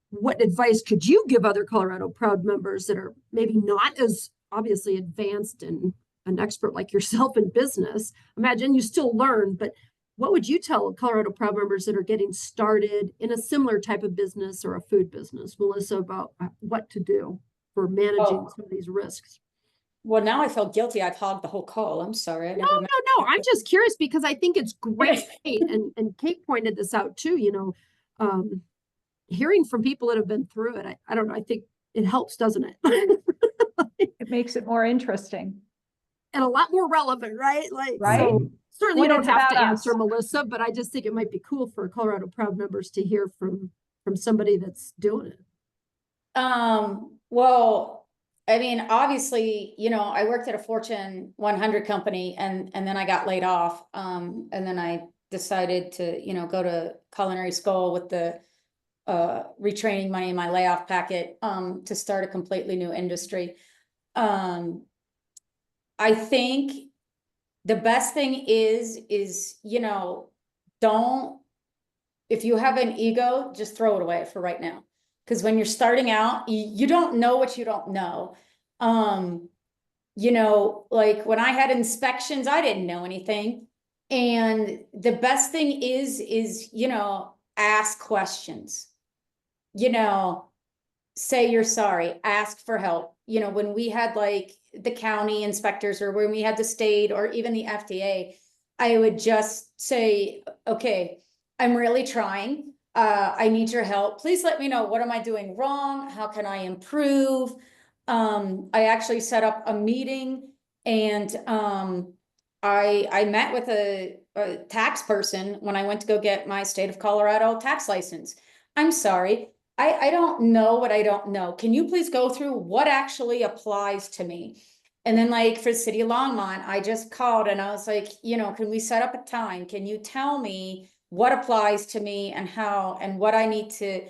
what advice could you give other Colorado Proud members that are maybe not as obviously advanced and an expert like yourself in business? Imagine you still learn, but what would you tell Colorado Proud members that are getting started in a similar type of business or a food business, Melissa, about what to do for managing some of these risks? Well, now I feel guilty. I've hogged the whole call. I'm sorry. No. I'm just curious because I think it's great. And Kate pointed this out too, you know, hearing from people that have been through it. I don't know. I think it helps, doesn't it? It makes it more interesting. And a lot more relevant, right? Like, right? So certainly When you don't it's have to about answer, us. Melissa, but I just think it might be cool for Colorado Proud members to hear from somebody that's doing it. Well, I mean, obviously, you know, I worked at a Fortune 100 company and then I got laid off. And then I decided to, you know, go to culinary school with the retraining money in my layoff packet to start a completely new industry. I think the best thing is, you know, if you have an ego, just throw it away for right now. Because when you're starting out, you don't know what you don't know. You know, like when I had inspections, I didn't know anything. And the best thing is, you know, ask questions. You know, say you're sorry, ask for help. You know, when we had like the county inspectors or when we had the state or even the FDA, I would just say, okay, I'm really trying. I need your help. Please let me know, what am I doing wrong? How can I improve? I actually set up a meeting and I met with a tax person when I went to go get my state of Colorado tax license. I'm sorry, I don't know what I don't know. Can you please go through what actually applies to me? And then like for the city of Longmont, I just called and I was like, you know, can we set up a time? Can you tell me what applies to me and how and what I need to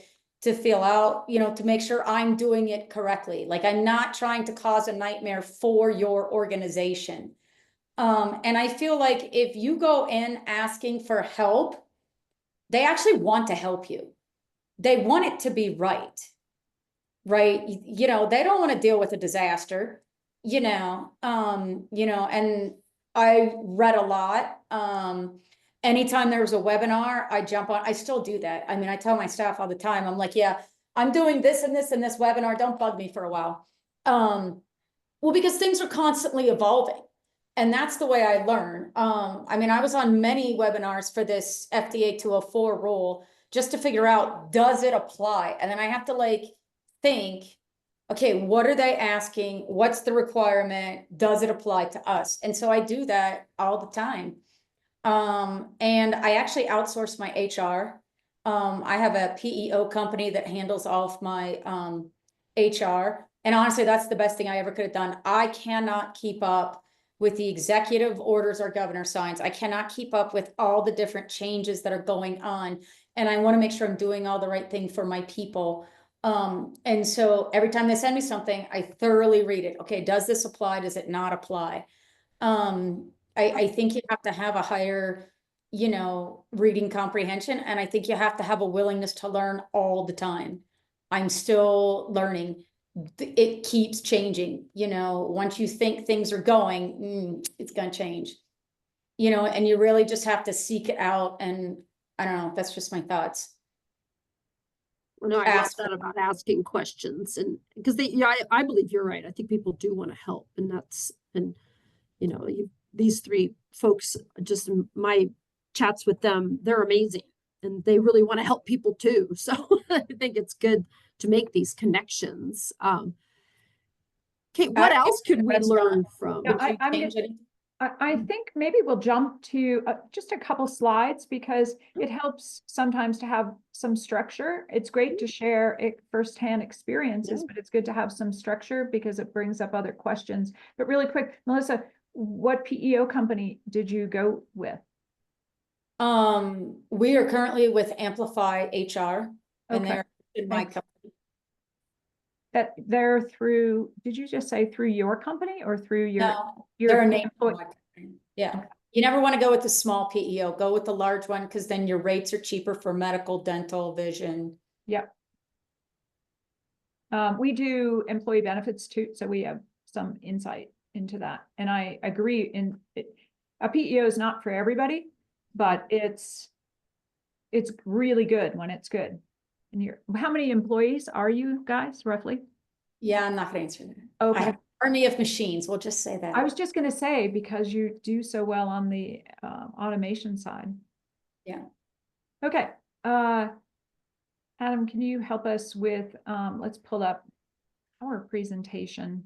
fill out, you know, to make sure I'm doing it correctly. Like I'm not trying to cause a nightmare for your organization. And I feel like if you go in asking for help, they actually want to help you. They want it to be right. right? You know, they don't want to deal with a disaster, and I read a lot. Anytime there was a webinar, I jump on, I still do that. I mean, I tell my staff all the time, I'm like, yeah, I'm doing this and this and this webinar. Don't bug me for a while. Well, because things are constantly evolving. And that's the way I learn. I mean, I was on many webinars for this FDA 204 rule just to figure out, does it apply? And then I have to like think, okay, what are they asking? What's the requirement? Does it apply to us? And so I do that all the time. And I actually outsource my HR. I have a PEO company that handles all of my HR. And honestly, that's the best thing I ever could have done. I cannot keep up with the executive orders our governor signs. I cannot keep up with all the different changes that are going on. And I want to make sure I'm doing all the right thing for my people. And so every time they send me something, I thoroughly read it. Okay, does this apply? Does it not apply? I think you have to have a higher, reading comprehension. And I think you have to have a willingness to learn all the time. I'm still learning. It keeps changing, once you think things are going, it's going to change, and you really just have to seek it out. And I don't know, that's just my thoughts. Well, no, I love that about asking questions, and because I believe you're right. I think people do want to help, and these three folks, just my chats with them, they're amazing, and they really want to help people too. So I think it's good to make these connections. Kate, what else could we learn from? I think maybe we'll jump to just a couple slides, because it helps sometimes to have some structure. It's great to share firsthand experiences, but it's good to have some structure because it brings up other questions. But really quick, Melissa, what PEO company did you go with? We are currently with Amplify HR, and they're in my company. That they're through, did you just say through your company or through your they're a name company. Yeah. Okay. You never want to go with the small PEO, go with the large one, because then your rates are cheaper for medical, dental, vision. Yep. We do employee benefits too, so we have some insight into that. And I agree, a PEO is not for everybody, but it's really good when it's good. And how many employees are you guys roughly? Yeah, I'm not going to answer that. Okay. I have an army of machines. We'll just say that. I was just going to say, because you do so well on the automation side. Yeah. Okay. Adam, can you help us with, let's pull up our presentation,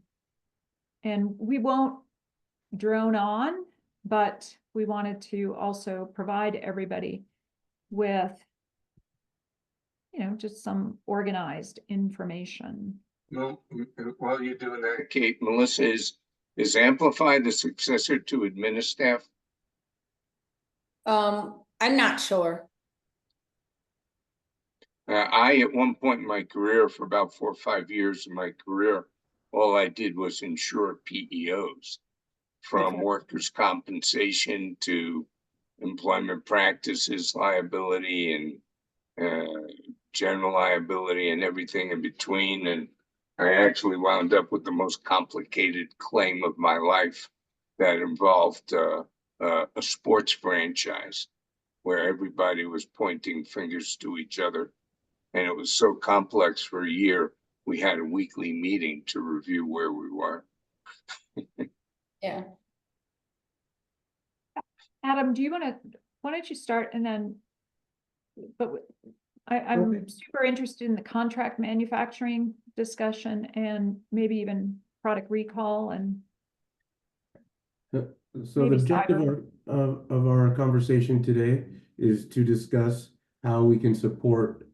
and we won't drone on, but we wanted to also provide everybody with just some organized information. Well, while you're doing that, Kate, Melissa, is Amplify the successor to Administaff? I'm not sure. I, at one point in my career, for about 4 or 5 years of my career, all I did was insure PEOs, from workers' compensation to employment practices liability and general liability and everything in between. And I actually wound up with the most complicated claim of my life that involved a sports franchise where everybody was pointing fingers to each other. And it was so complex. For a year, we had a weekly meeting to review where we were. Yeah. Adam, why don't you start, and then, but I'm super interested in the contract manufacturing discussion and maybe even product recall and. So the objective of our conversation today is to discuss how we can support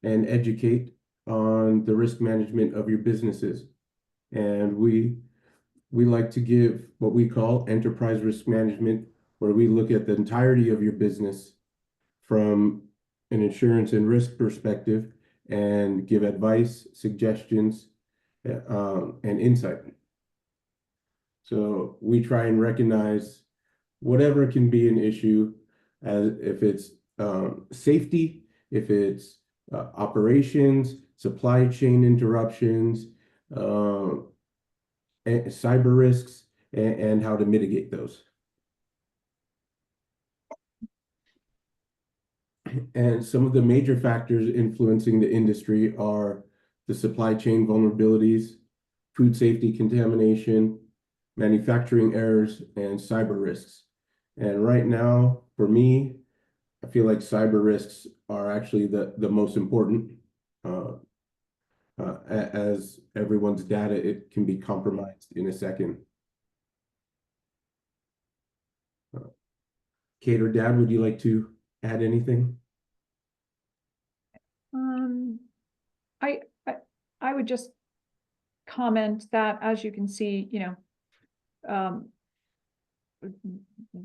and educate on the risk management of your businesses. And we like to give what we call enterprise risk management, where we look at the entirety of your business from an insurance and risk perspective and give advice, suggestions, and insight. So we try and recognize whatever can be an issue, as if it's safety, if it's operations, supply chain interruptions, cyber risks, and how to mitigate those. And some of the major factors influencing the industry are the supply chain vulnerabilities, food safety contamination, manufacturing errors, and cyber risks. And right now, for me, I feel like cyber risks are actually the most important. As everyone's data, it can be compromised in a second. Kate or Dad, would you like to add anything? I would just comment that, as you can see,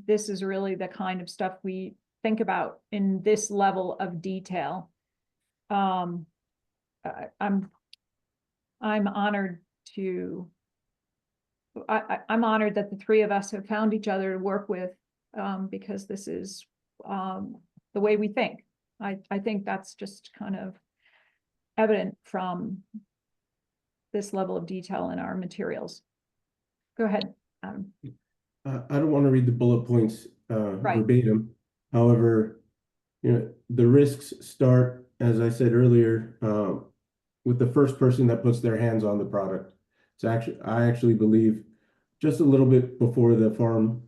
this is really the kind of stuff we think about in this level of detail. I'm honored to, I'm honored that the three of us have found each other to work with, because this is the way we think. I think that's just kind of evident from this level of detail in our materials. Go ahead, Adam. I don't want to read the bullet points Right. verbatim. However, the risks start, as I said earlier, with the first person that puts their hands on the product. I actually believe just a little bit before the farm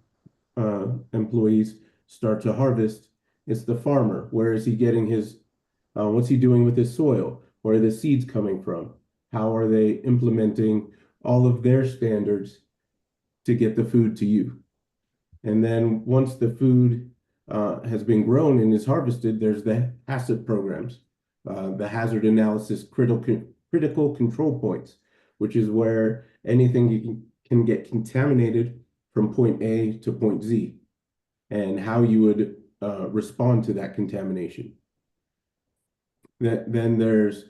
employees start to harvest, it's the farmer. Where is he getting his, what's he doing with his soil? Where are the seeds coming from? How are they implementing all of their standards to get the food to you? And then once the food has been grown and is harvested, there's the HACCP programs, the hazard analysis critical control points, which is where anything can get contaminated from point A to point Z, and how you would respond to that contamination. Then there's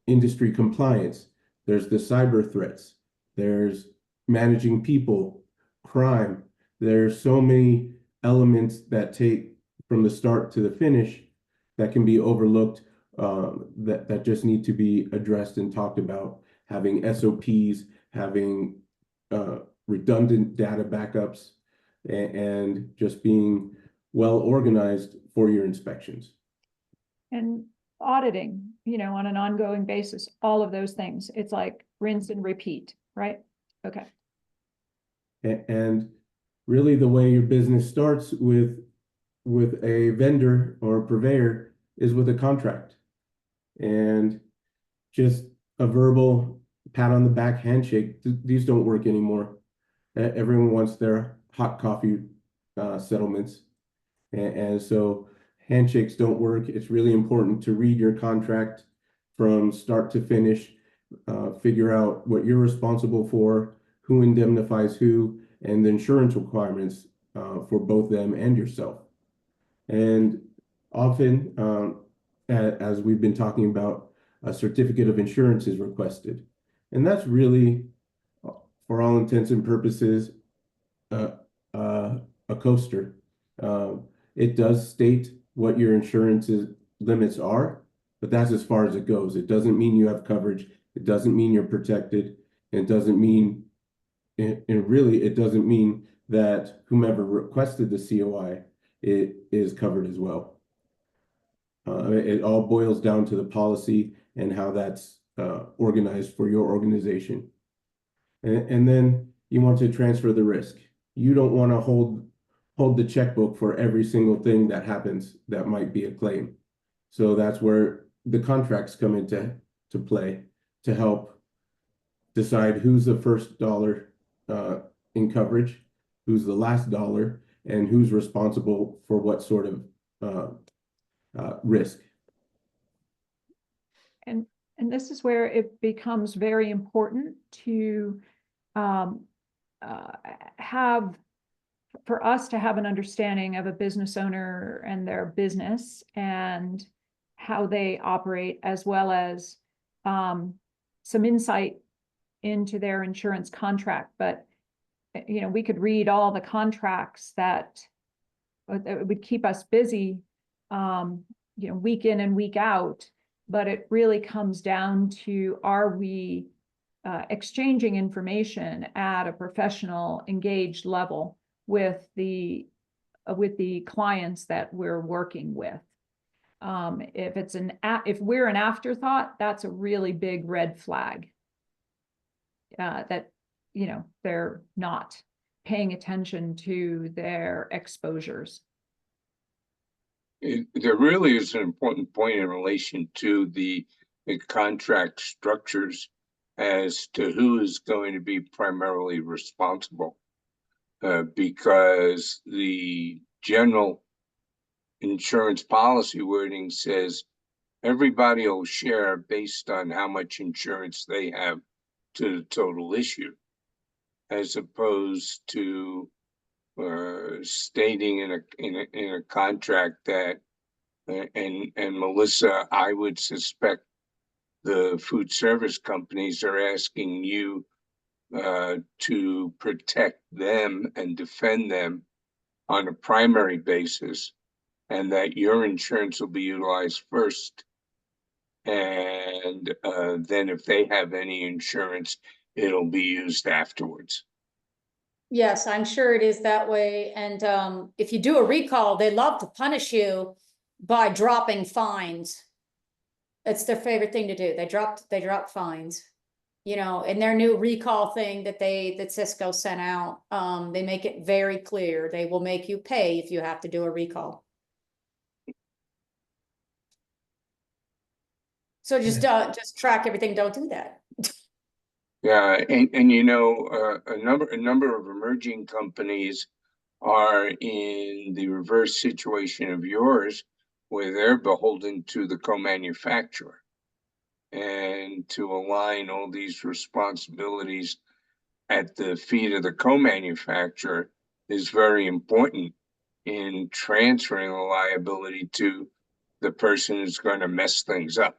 industry compliance, there's the cyber threats, there's managing people, crime. There's so many elements that take from the start to the finish that can be overlooked, that just need to be addressed and talked about. Having SOPs, having redundant data backups, and just being well organized for your inspections. And auditing, on an ongoing basis, all of those things. It's like rinse and repeat, right? Okay. And really the way your business starts with a vendor or a purveyor is with a contract. And just a verbal pat on the back handshake, these don't work anymore. Everyone wants their hot coffee settlements. And so handshakes don't work. It's really important to read your contract from start to finish, figure out what you're responsible for, who indemnifies who, and the insurance requirements for both them and yourself. And often, as we've been talking about, a certificate of insurance is requested. And that's really, for all intents and purposes, a coaster. It does state what your insurance limits are, but that's as far as it goes. It doesn't mean you have coverage. It doesn't mean you're protected. It doesn't mean, and really, it doesn't mean that whomever requested the COI, it is covered as well. It all boils down to the policy and how that's organized for your organization. And then you want to transfer the risk. You don't want to hold the checkbook for every single thing that happens that might be a claim. So that's where the contracts come into play to help decide who's the first dollar in coverage, who's the last dollar, and who's responsible for what sort of risk. And this is where it becomes very important to for us to have an understanding of a business owner and their business and how they operate, as well as some insight into their insurance contract. But we could read all the contracts that would keep us busy, week in and week out. but it really comes down to, are we exchanging information at a professional, engaged level with the clients that we're working with? If it's if we're an afterthought, that's a really big red flag. That, you know, they're not paying attention to their exposures. There really is an important point in relation to the contract structures as to who is going to be primarily responsible. Because the general insurance policy wording says everybody will share based on how much insurance they have to the total issue, as opposed to stating in a contract that, and Melissa, I would suspect the food service companies are asking you to protect them and defend them on a primary basis, and that your insurance will be utilized first. And then if they have any insurance, it'll be used afterwards. Yes, I'm sure it is that way. And if you do a recall, they love to punish you by dropping fines. It's their favorite thing to do. They drop fines. You know, in their new recall thing that Cisco sent out, they make it very clear they will make you pay if you have to do a recall. So just track everything. Don't do that. Yeah, and you know, a number of emerging companies are in the reverse situation of yours, where they're beholden to the co-manufacturer. And to align all these responsibilities at the feet of the co-manufacturer is very important in transferring the liability to the person who's going to mess things up.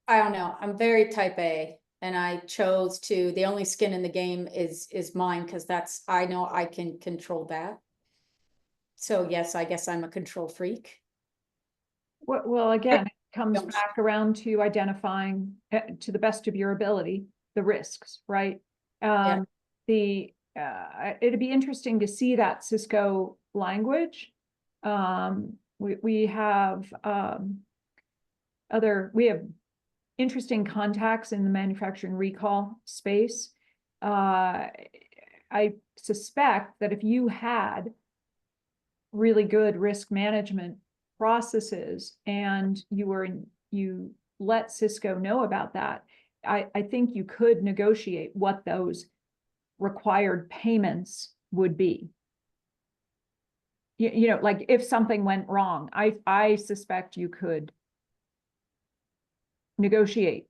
I don't know. I'm very type A, and I chose to, the only skin in the game is mine, because I know I can control that. So yes, I guess I'm a control freak. Well, again, it comes Don't- back around to identifying, to the best of your ability, the risks, right? Yeah. It'd be interesting to see that Cisco language. We have interesting contacts in the manufacturing recall space. I suspect that if you had really good risk management processes and you let Cisco know about that, I think you could negotiate what those required payments would be. You know, like if something went wrong, I suspect you could negotiate,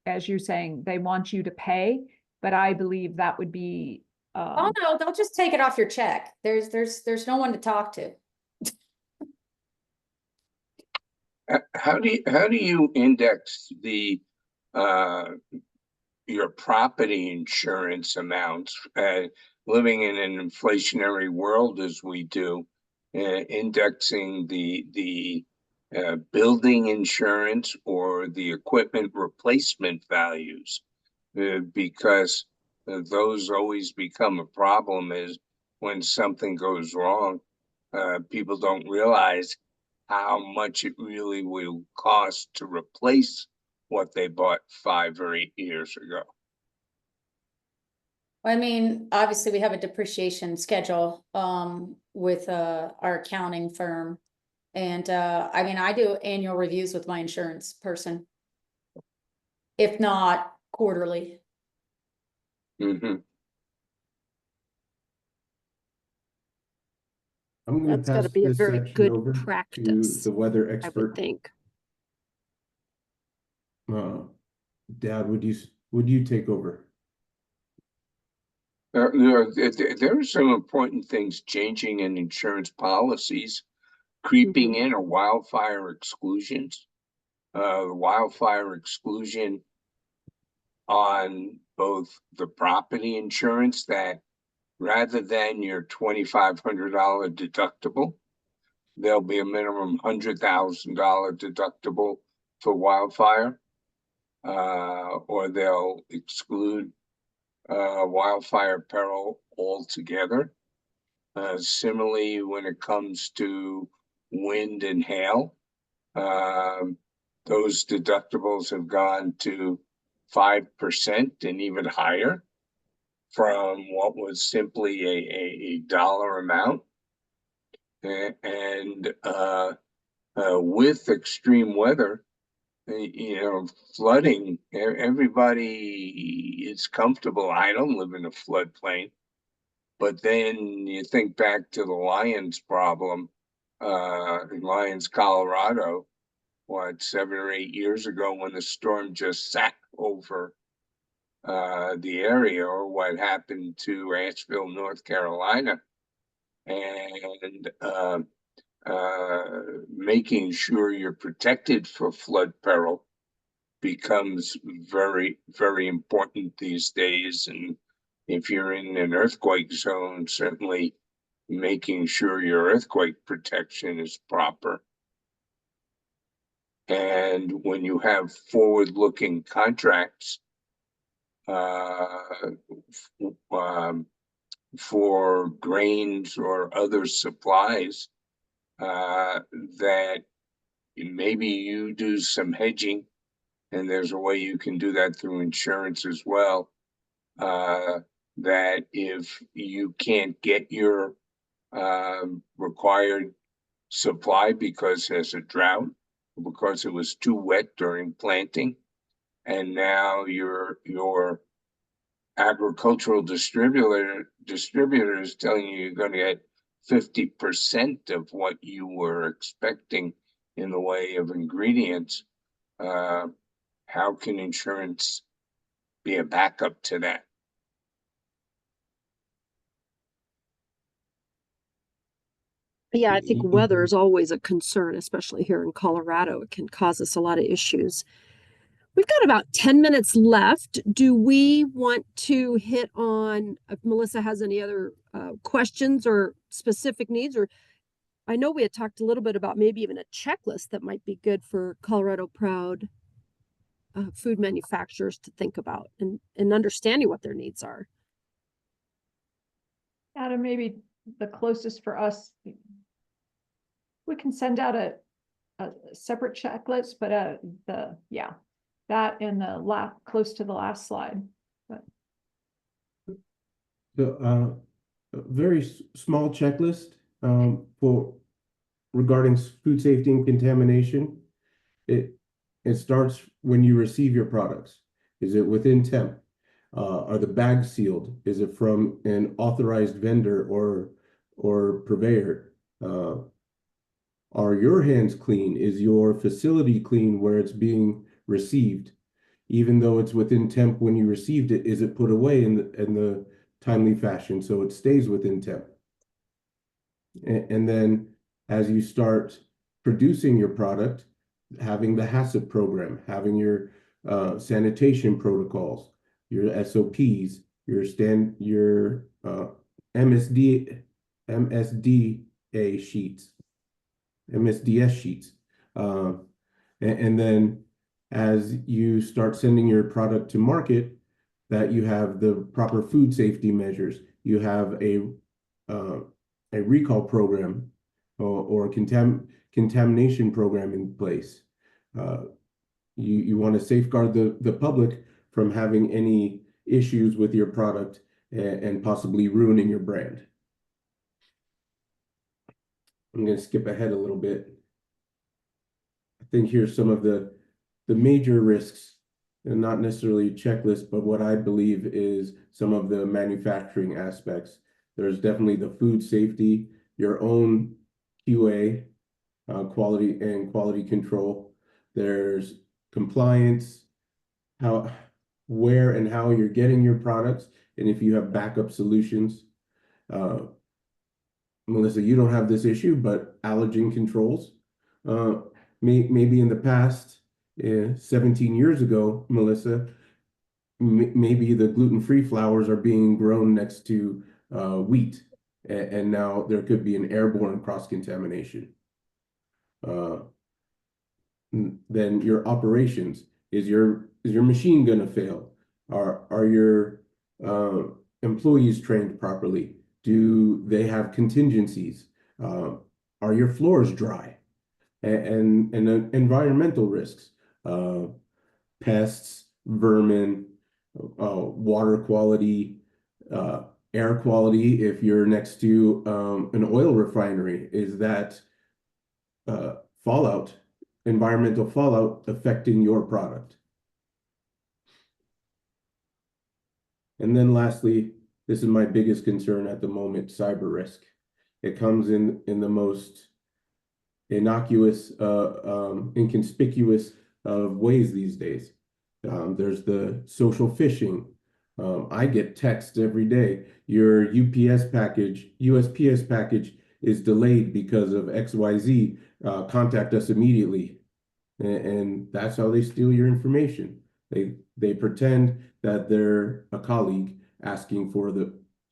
as you're saying, they want you to pay, but I believe that would be Oh no, they'll just take it off your check. There's no one to talk to. How do you index the your property insurance amounts, living in an inflationary world as we do, indexing the building insurance or the equipment replacement values, because those always become a problem is when something goes wrong, people don't realize how much it really will cost to replace what they bought 5 or 8 years ago. I mean, obviously we have a depreciation schedule with our accounting firm. And I mean, I do annual reviews with my insurance person, if not quarterly. Mm-hmm. I'm going That's to got to pass be a this very section good over to practice, the weather I would expert. think. Dad, would you take over? There are some important things changing in insurance policies. Creeping in are wildfire exclusions. Wildfire exclusion on both the property insurance, that rather than your $2,500 deductible, there'll be a minimum $100,000 deductible for wildfire, or they'll exclude wildfire peril altogether. Similarly, when it comes to wind and hail, those deductibles have gone to 5% and even higher from what was simply a dollar amount. And with extreme weather, flooding, everybody is comfortable. I don't live in a floodplain. But then you think back to the Lions problem, in Lions, Colorado, 7 or 8 years ago when the storm just sat over the area, or what happened to Asheville, North Carolina. And making sure you're protected for flood peril becomes very, very important these days. And if you're in an earthquake zone, certainly making sure your earthquake protection is proper. And when you have forward-looking contracts for grains or other supplies, that maybe you do some hedging, and there's a way you can do that through insurance as well, that if you can't get your required supply because there's a drought, because it was too wet during planting, and now your agricultural distributor is telling you you're going to get 50% of what you were expecting in the way of ingredients, how can insurance be a backup to that? Yeah, I think weather is always a concern, especially here in Colorado. It can cause us a lot of issues. We've got about 10 minutes left. Do we want to hit on if Melissa has any other questions or specific needs? Or I know we had talked a little bit about maybe even a checklist that might be good for Colorado Proud food manufacturers to think about and understanding what their needs are. Adam, maybe the closest for us, we can send out a separate checklist, but that in the close to the last slide. But. A very small checklist for regarding food safety and contamination. It starts when you receive your products. Is it within temp? Are the bags sealed? Is it from an authorized vendor or purveyor? Are your hands clean? Is your facility clean where it's being received? Even though it's within temp when you received it, is it put away in the timely fashion so it stays within temp? And then as you start producing your product, having the HACCP program, having your sanitation protocols, your SOPs, your MSDA sheets, MSDS sheets. And then as you start sending your product to market, that you have the proper food safety measures. You have a recall program or contamination program in place. You want to safeguard the public from having any issues with your product and possibly ruining your brand. I'm going to skip ahead a little bit. I think here's some of the major risks, and not necessarily a checklist, but what I believe is some of the manufacturing aspects. There's definitely the food safety, your own QA, quality control. There's compliance, where and how you're getting your products, and if you have backup solutions. Melissa, you don't have this issue, but allergen controls. Maybe in the past, 17 years ago, Melissa, maybe the gluten-free flours are being grown next to wheat, and now there could be an airborne cross-contamination. Then your operations, is your machine going to fail? Are your employees trained properly? Do they have contingencies? Are your floors dry? And environmental risks, pests, vermin, water quality, air quality. If you're next to an oil refinery, is that fallout, environmental fallout affecting your product? And then lastly, this is my biggest concern at the moment, cyber risk. It comes in the most innocuous, inconspicuous of ways these days. There's the social phishing. I get texts every day. Your USPS package is delayed because of XYZ. Contact us immediately. And that's how they steal your information. They pretend that they're a colleague asking for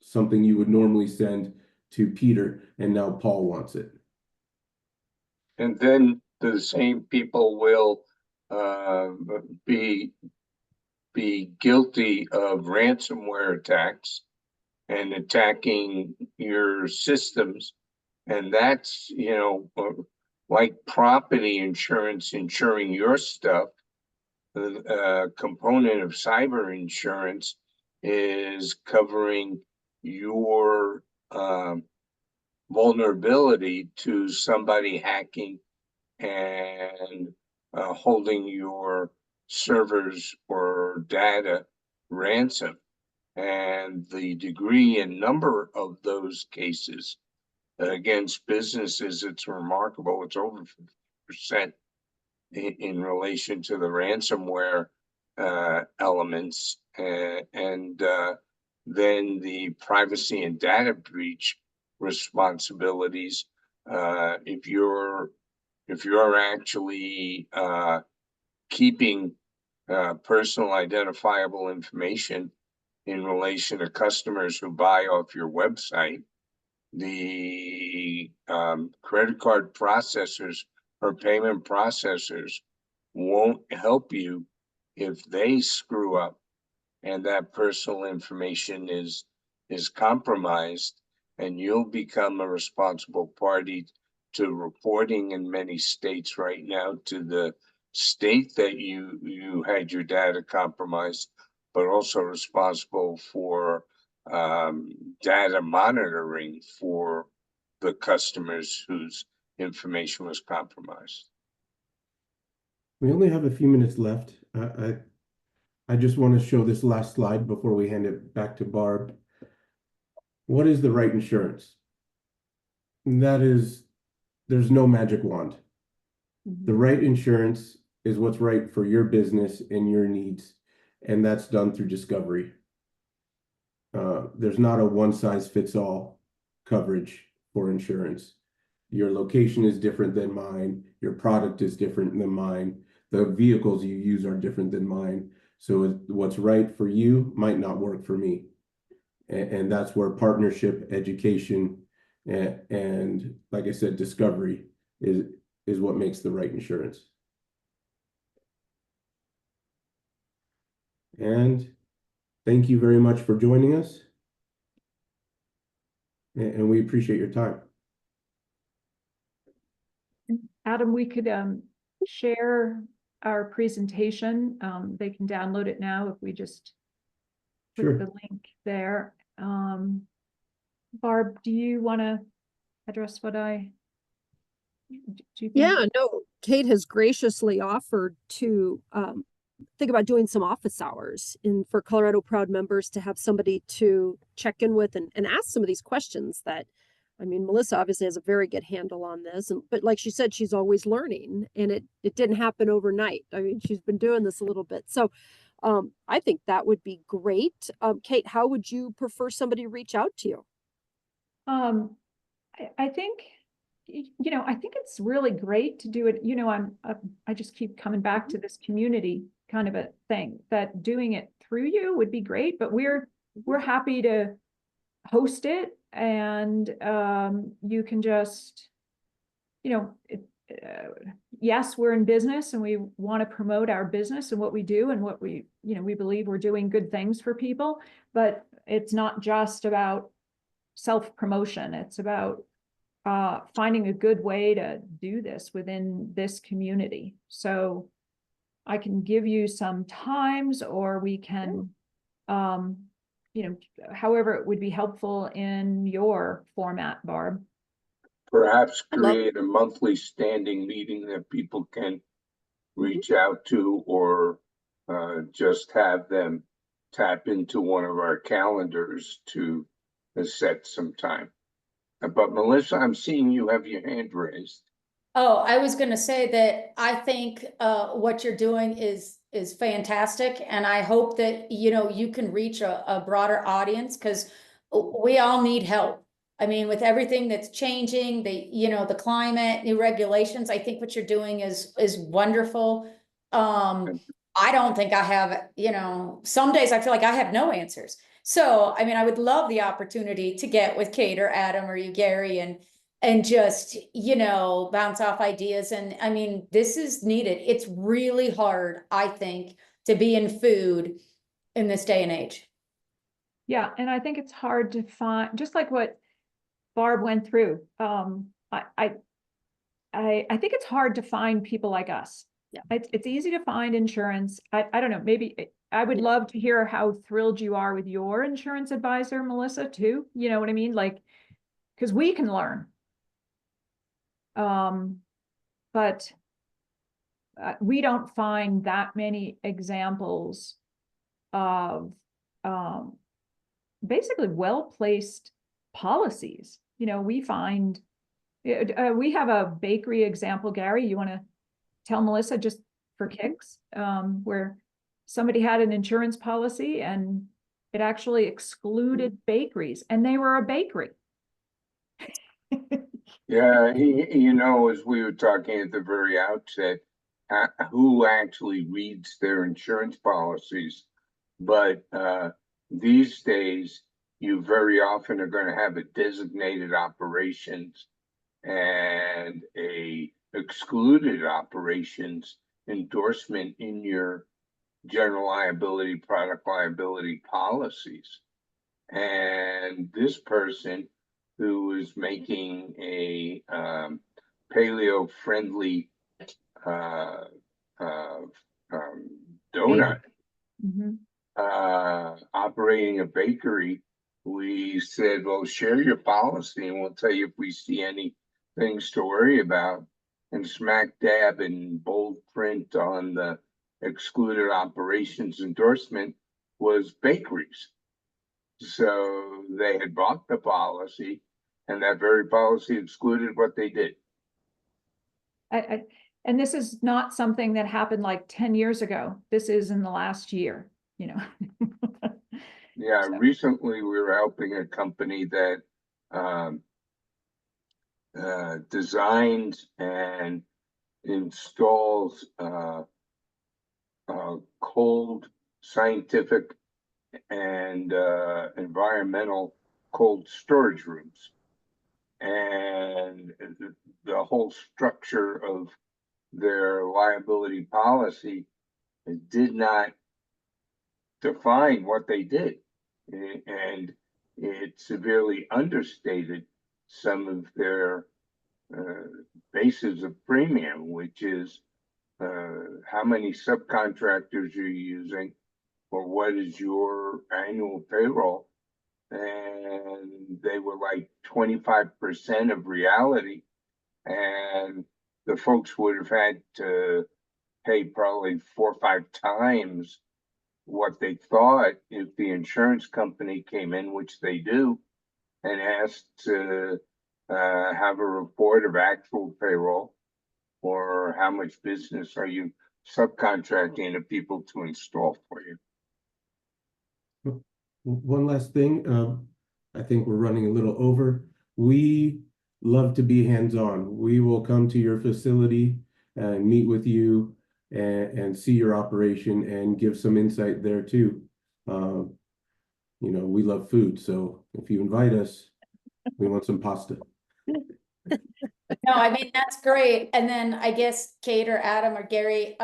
something you would normally send to Peter, and now Paul wants it. And then the same people will be guilty of ransomware attacks and attacking your systems. And that's, like property insurance, insuring your stuff. The component of cyber insurance is covering your vulnerability to somebody hacking and holding your servers or data ransom. And the degree and number of those cases against businesses, it's remarkable. It's over 50% in relation to the ransomware elements, and then the privacy and data breach responsibilities. If you're actually keeping personal identifiable information in relation to customers who buy off your website, the credit card processors or payment processors won't help you if they screw up and that personal information is compromised, and you'll become a responsible party to reporting in many states right now to the state that you had your data compromised, but also responsible for data monitoring for the customers whose information was compromised. We only have a few minutes left. I just want to show this last slide before we hand it back to Barb. What is the right insurance? That is, there's no magic wand. The right insurance is what's right for your business and your needs, and that's done through discovery. There's not a one-size-fits-all coverage for insurance. Your location is different than mine. Your product is different than mine. The vehicles you use are different than mine. So what's right for you might not work for me. And that's where partnership, education, and like I said, discovery is what makes the right insurance. And thank you very much for joining us. And we appreciate your time. Adam, we could share our presentation. They can download it now if we just click Sure. the link there. Barb, do you want to address what do you think? Yeah, no, Kate has graciously offered to think about doing some office hours for Colorado Proud members to have somebody to check in with and ask some of these questions that, I mean, Melissa obviously has a very good handle on this, but like she said, she's always learning, and it didn't happen overnight. I mean, she's been doing this a little bit. So I think that would be great. Kate, how would you prefer somebody reach out to you? I think, I think it's really great to do it. I just keep coming back to this community kind of a thing, that doing it through you would be great, but we're happy to host it, and you can just, yes, we're in business and we want to promote our business and what we do and what we, we believe we're doing good things for people, but it's not just about self-promotion. It's about finding a good way to do this within this community. So I can give you some times, or we can, however it would be helpful in your format, Barb. Perhaps I love- create a monthly standing meeting that people can reach out to, or just have them tap into one of our calendars to set some time. But Melissa, I'm seeing you have your hand raised. Oh, I was gonna say that I think what you're doing is fantastic, and I hope that you can reach a broader audience, because we all need help. I mean, with everything that's changing, the climate, new regulations, I think what you're doing is wonderful. I don't think I have, some days I feel like I have no answers. So, I mean, I would love the opportunity to get with Kate or Adam or you, Gary, and just, bounce off ideas. And I mean, this is needed. It's really hard, I think, to be in food in this day and age. Yeah, and I think it's hard to find, just like what Barb went through. I think it's hard to find people like us. Yeah. It's easy to find insurance. I don't know, maybe I would love to hear how thrilled you are with your insurance advisor, Melissa, too. You know what I mean? Like, because we can learn. But we don't find that many examples of basically well-placed policies. We find, we have a bakery example, Gary, you want to tell Melissa just for kicks, where somebody had an insurance policy and it actually excluded bakeries, and they were a bakery. Yeah, as we were talking at the very outset, who actually reads their insurance policies? But these days, you very often are going to have a designated operations and a excluded operations endorsement in your general liability, product liability policies. And this person who is making a paleo-friendly donut, operating a bakery, we said, well, share your policy and we'll tell you if we see any things to worry about. And smack dab in bold print on the excluded operations endorsement was bakeries. So they had bought the policy, and that very policy excluded what they did. And this is not something that happened like 10 years ago. This is in the last year, Yeah, So. Recently we were helping a company that designs and installs cold, scientific, and environmental cold storage rooms. And the whole structure of their liability policy did not define what they did. And it severely understated some of their bases of premium, which is how many subcontractors you're using, or what is your annual payroll. And they were like 25% of reality. And the folks would have had to pay probably 4 or 5 times what they thought if the insurance company came in, which they do, and asked to have a report of actual payroll, or how much business are you subcontracting to people to install for you. One last thing, I think we're running a little over. We love to be hands-on. We will come to your facility and meet with you and see your operation and give some insight there too. We love food, so if you invite us, we want some pasta. No, I mean, that's great. And then I guess Kate or Adam or Gary,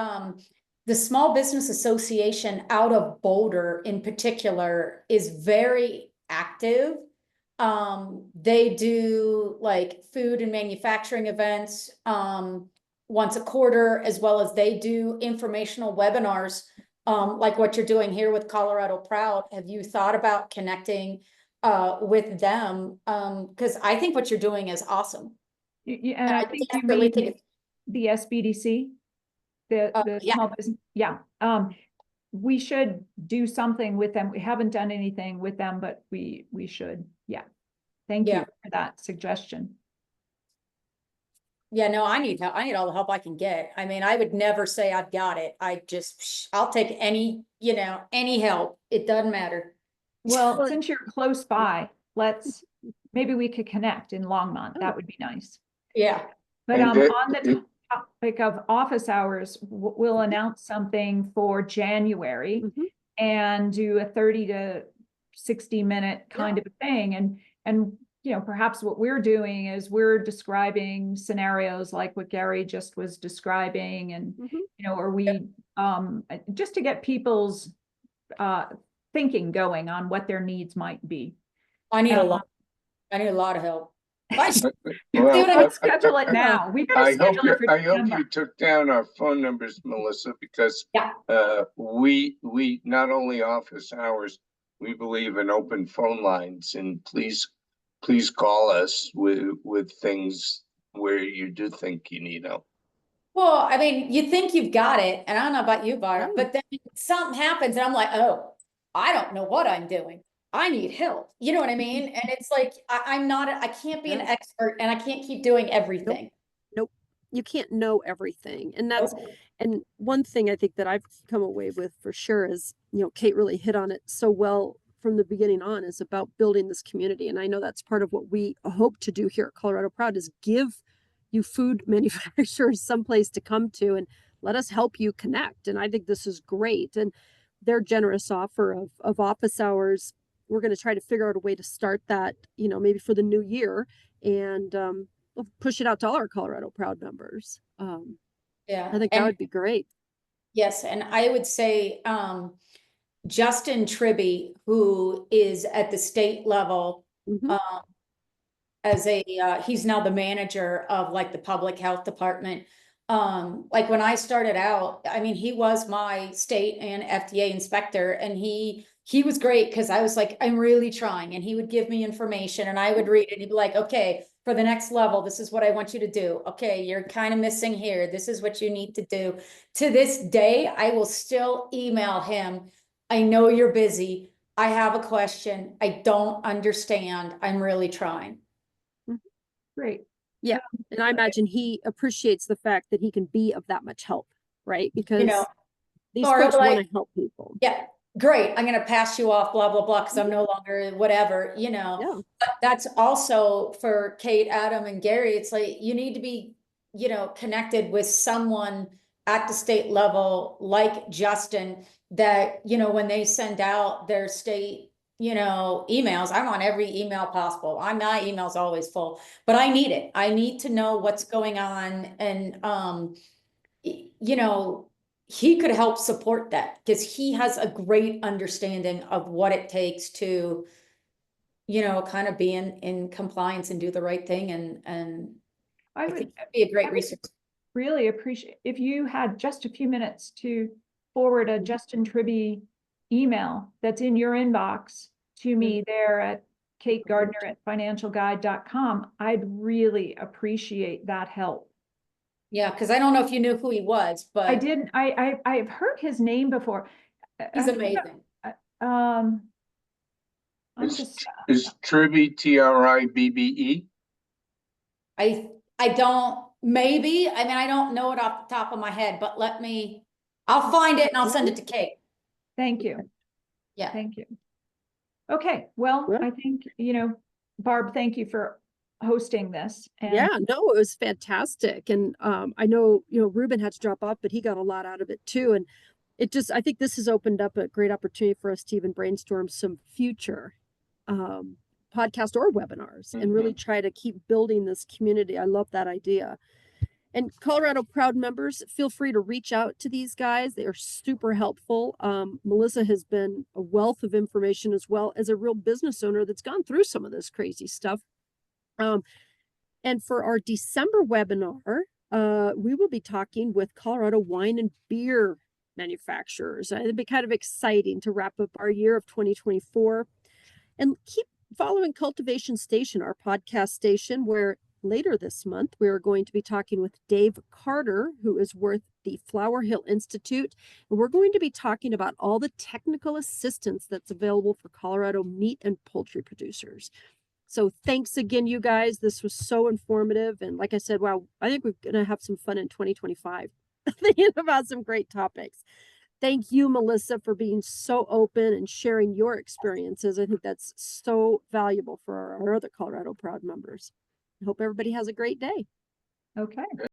the Small Business Association out of Boulder in particular is very active. They do like food and manufacturing events, once a quarter, as well as they do informational webinars, like what you're doing here with Colorado Proud. Have you thought about connecting, with them? Because I think what you're doing is awesome. And I think you desperately mean think the SBDC, the yeah. small business, yeah. We should do something with them. We haven't done anything with them, but we should, yeah. Thank you Yeah. for that suggestion. Yeah, no, I need help. I need all the help I can get. I mean, I would never say I've got it. I'll take any, any help. It doesn't matter. Well, since you're close by, maybe we could connect in Longmont. That would be nice. Yeah. But And on the topic of office hours, we'll announce something for January and do a 30 to 60-minute kind of a thing. And perhaps what we're doing is we're describing scenarios like what Gary just was describing, and or we just to get people's thinking going on what their needs might be. I need a lot. I need a lot of help. Well, Schedule it now. We gotta schedule it for I hope December. you took down our phone numbers, Melissa, because we not only office hours, we believe in open phone lines, and please call us with things where you do think you need help. Well, I mean, you think you've got it, and I don't know about you, Barb, but then something happens and I'm like, oh, I don't know what I'm doing. I need help. You know what I mean? And it's like, I can't be an expert, and I can't keep doing everything. Nope. You can't know everything. And and one thing I think that I've come away with for sure is, Kate really hit on it so well from the beginning on, is about building this community. And I know that's part of what we hope to do here at Colorado Proud, is give you food manufacturers someplace to come to and let us help you connect. And I think this is great. And their generous offer of office hours, we're going to try to figure out a way to start that, maybe for the new year, and we'll push it out to all our Colorado Proud members. Yeah. I think that would be great. Yes. And I would say, Justin Tribby, who is at the state level, as he's now the manager of like the public health department. Like when I started out, I mean, he was my state and FDA inspector, and he was great because I was like, I'm really trying, and he would give me information and I would read it. And he'd be like, okay, for the next level, this is what I want you to do. Okay, you're kind of missing here. This is what you need to do. To this day, I will still email him. I know you're busy. I have a question. I don't understand. I'm really trying. Great. Yeah. And I imagine he appreciates the fact that he can be of that much help, right? Because these folks want to help people. Yeah, great. I'm going to pass you off, blah, blah, blah, because I'm no longer whatever, But that's also for Kate, Adam, and Gary. It's like, you need to be, connected with someone at the state level, like Justin, that, when they send out their state emails, I'm on every email possible. My email's always full, but I need it. I need to know what's going on. And, he could help support that because he has a great understanding of what it takes to, kind of be in compliance and do the right thing. And I think it'd be a great resource. Really appreciate if you had just a few minutes to forward a Justin Tribby email that's in your inbox to me there at KateGardner@financialguide.com. I'd really appreciate that help. Yeah, because I don't know if you knew who he was, but I didn't. I've heard his name before. He's amazing. Is Tribby TRIBBE? I don't, maybe, I mean, I don't know it off the top of my head, but I'll find it and I'll send it to Kate. Thank you. Yeah. Thank you. Okay, well, I think, Barb, thank you for hosting this. And yeah, no, it was fantastic. And I know, Ruben had to drop off, but he got a lot out of it too. And I think this has opened up a great opportunity for us to even brainstorm some future podcast or webinars and really try to keep building this community. I love that idea. And Colorado Proud members, feel free to reach out to these guys. They are super helpful. Melissa has been a wealth of information as well as a real business owner that's gone through some of this crazy stuff. And for our December webinar, we will be talking with Colorado wine and beer manufacturers. It'll be kind of exciting to wrap up our year of 2024. And keep following Cultivation Station, our podcast station, where later this month, we are going to be talking with Dave Carter, who is with the Flower Hill Institute. And we're going to be talking about all the technical assistance that's available for Colorado meat and poultry producers. So thanks again, you guys. This was so informative. And like I said, wow, I think we're going to have some fun in 2025 thinking about some great topics. Thank you, Melissa, for being so open and sharing your experiences. I think that's so valuable for our other Colorado Proud members. I hope everybody has a great day. Okay.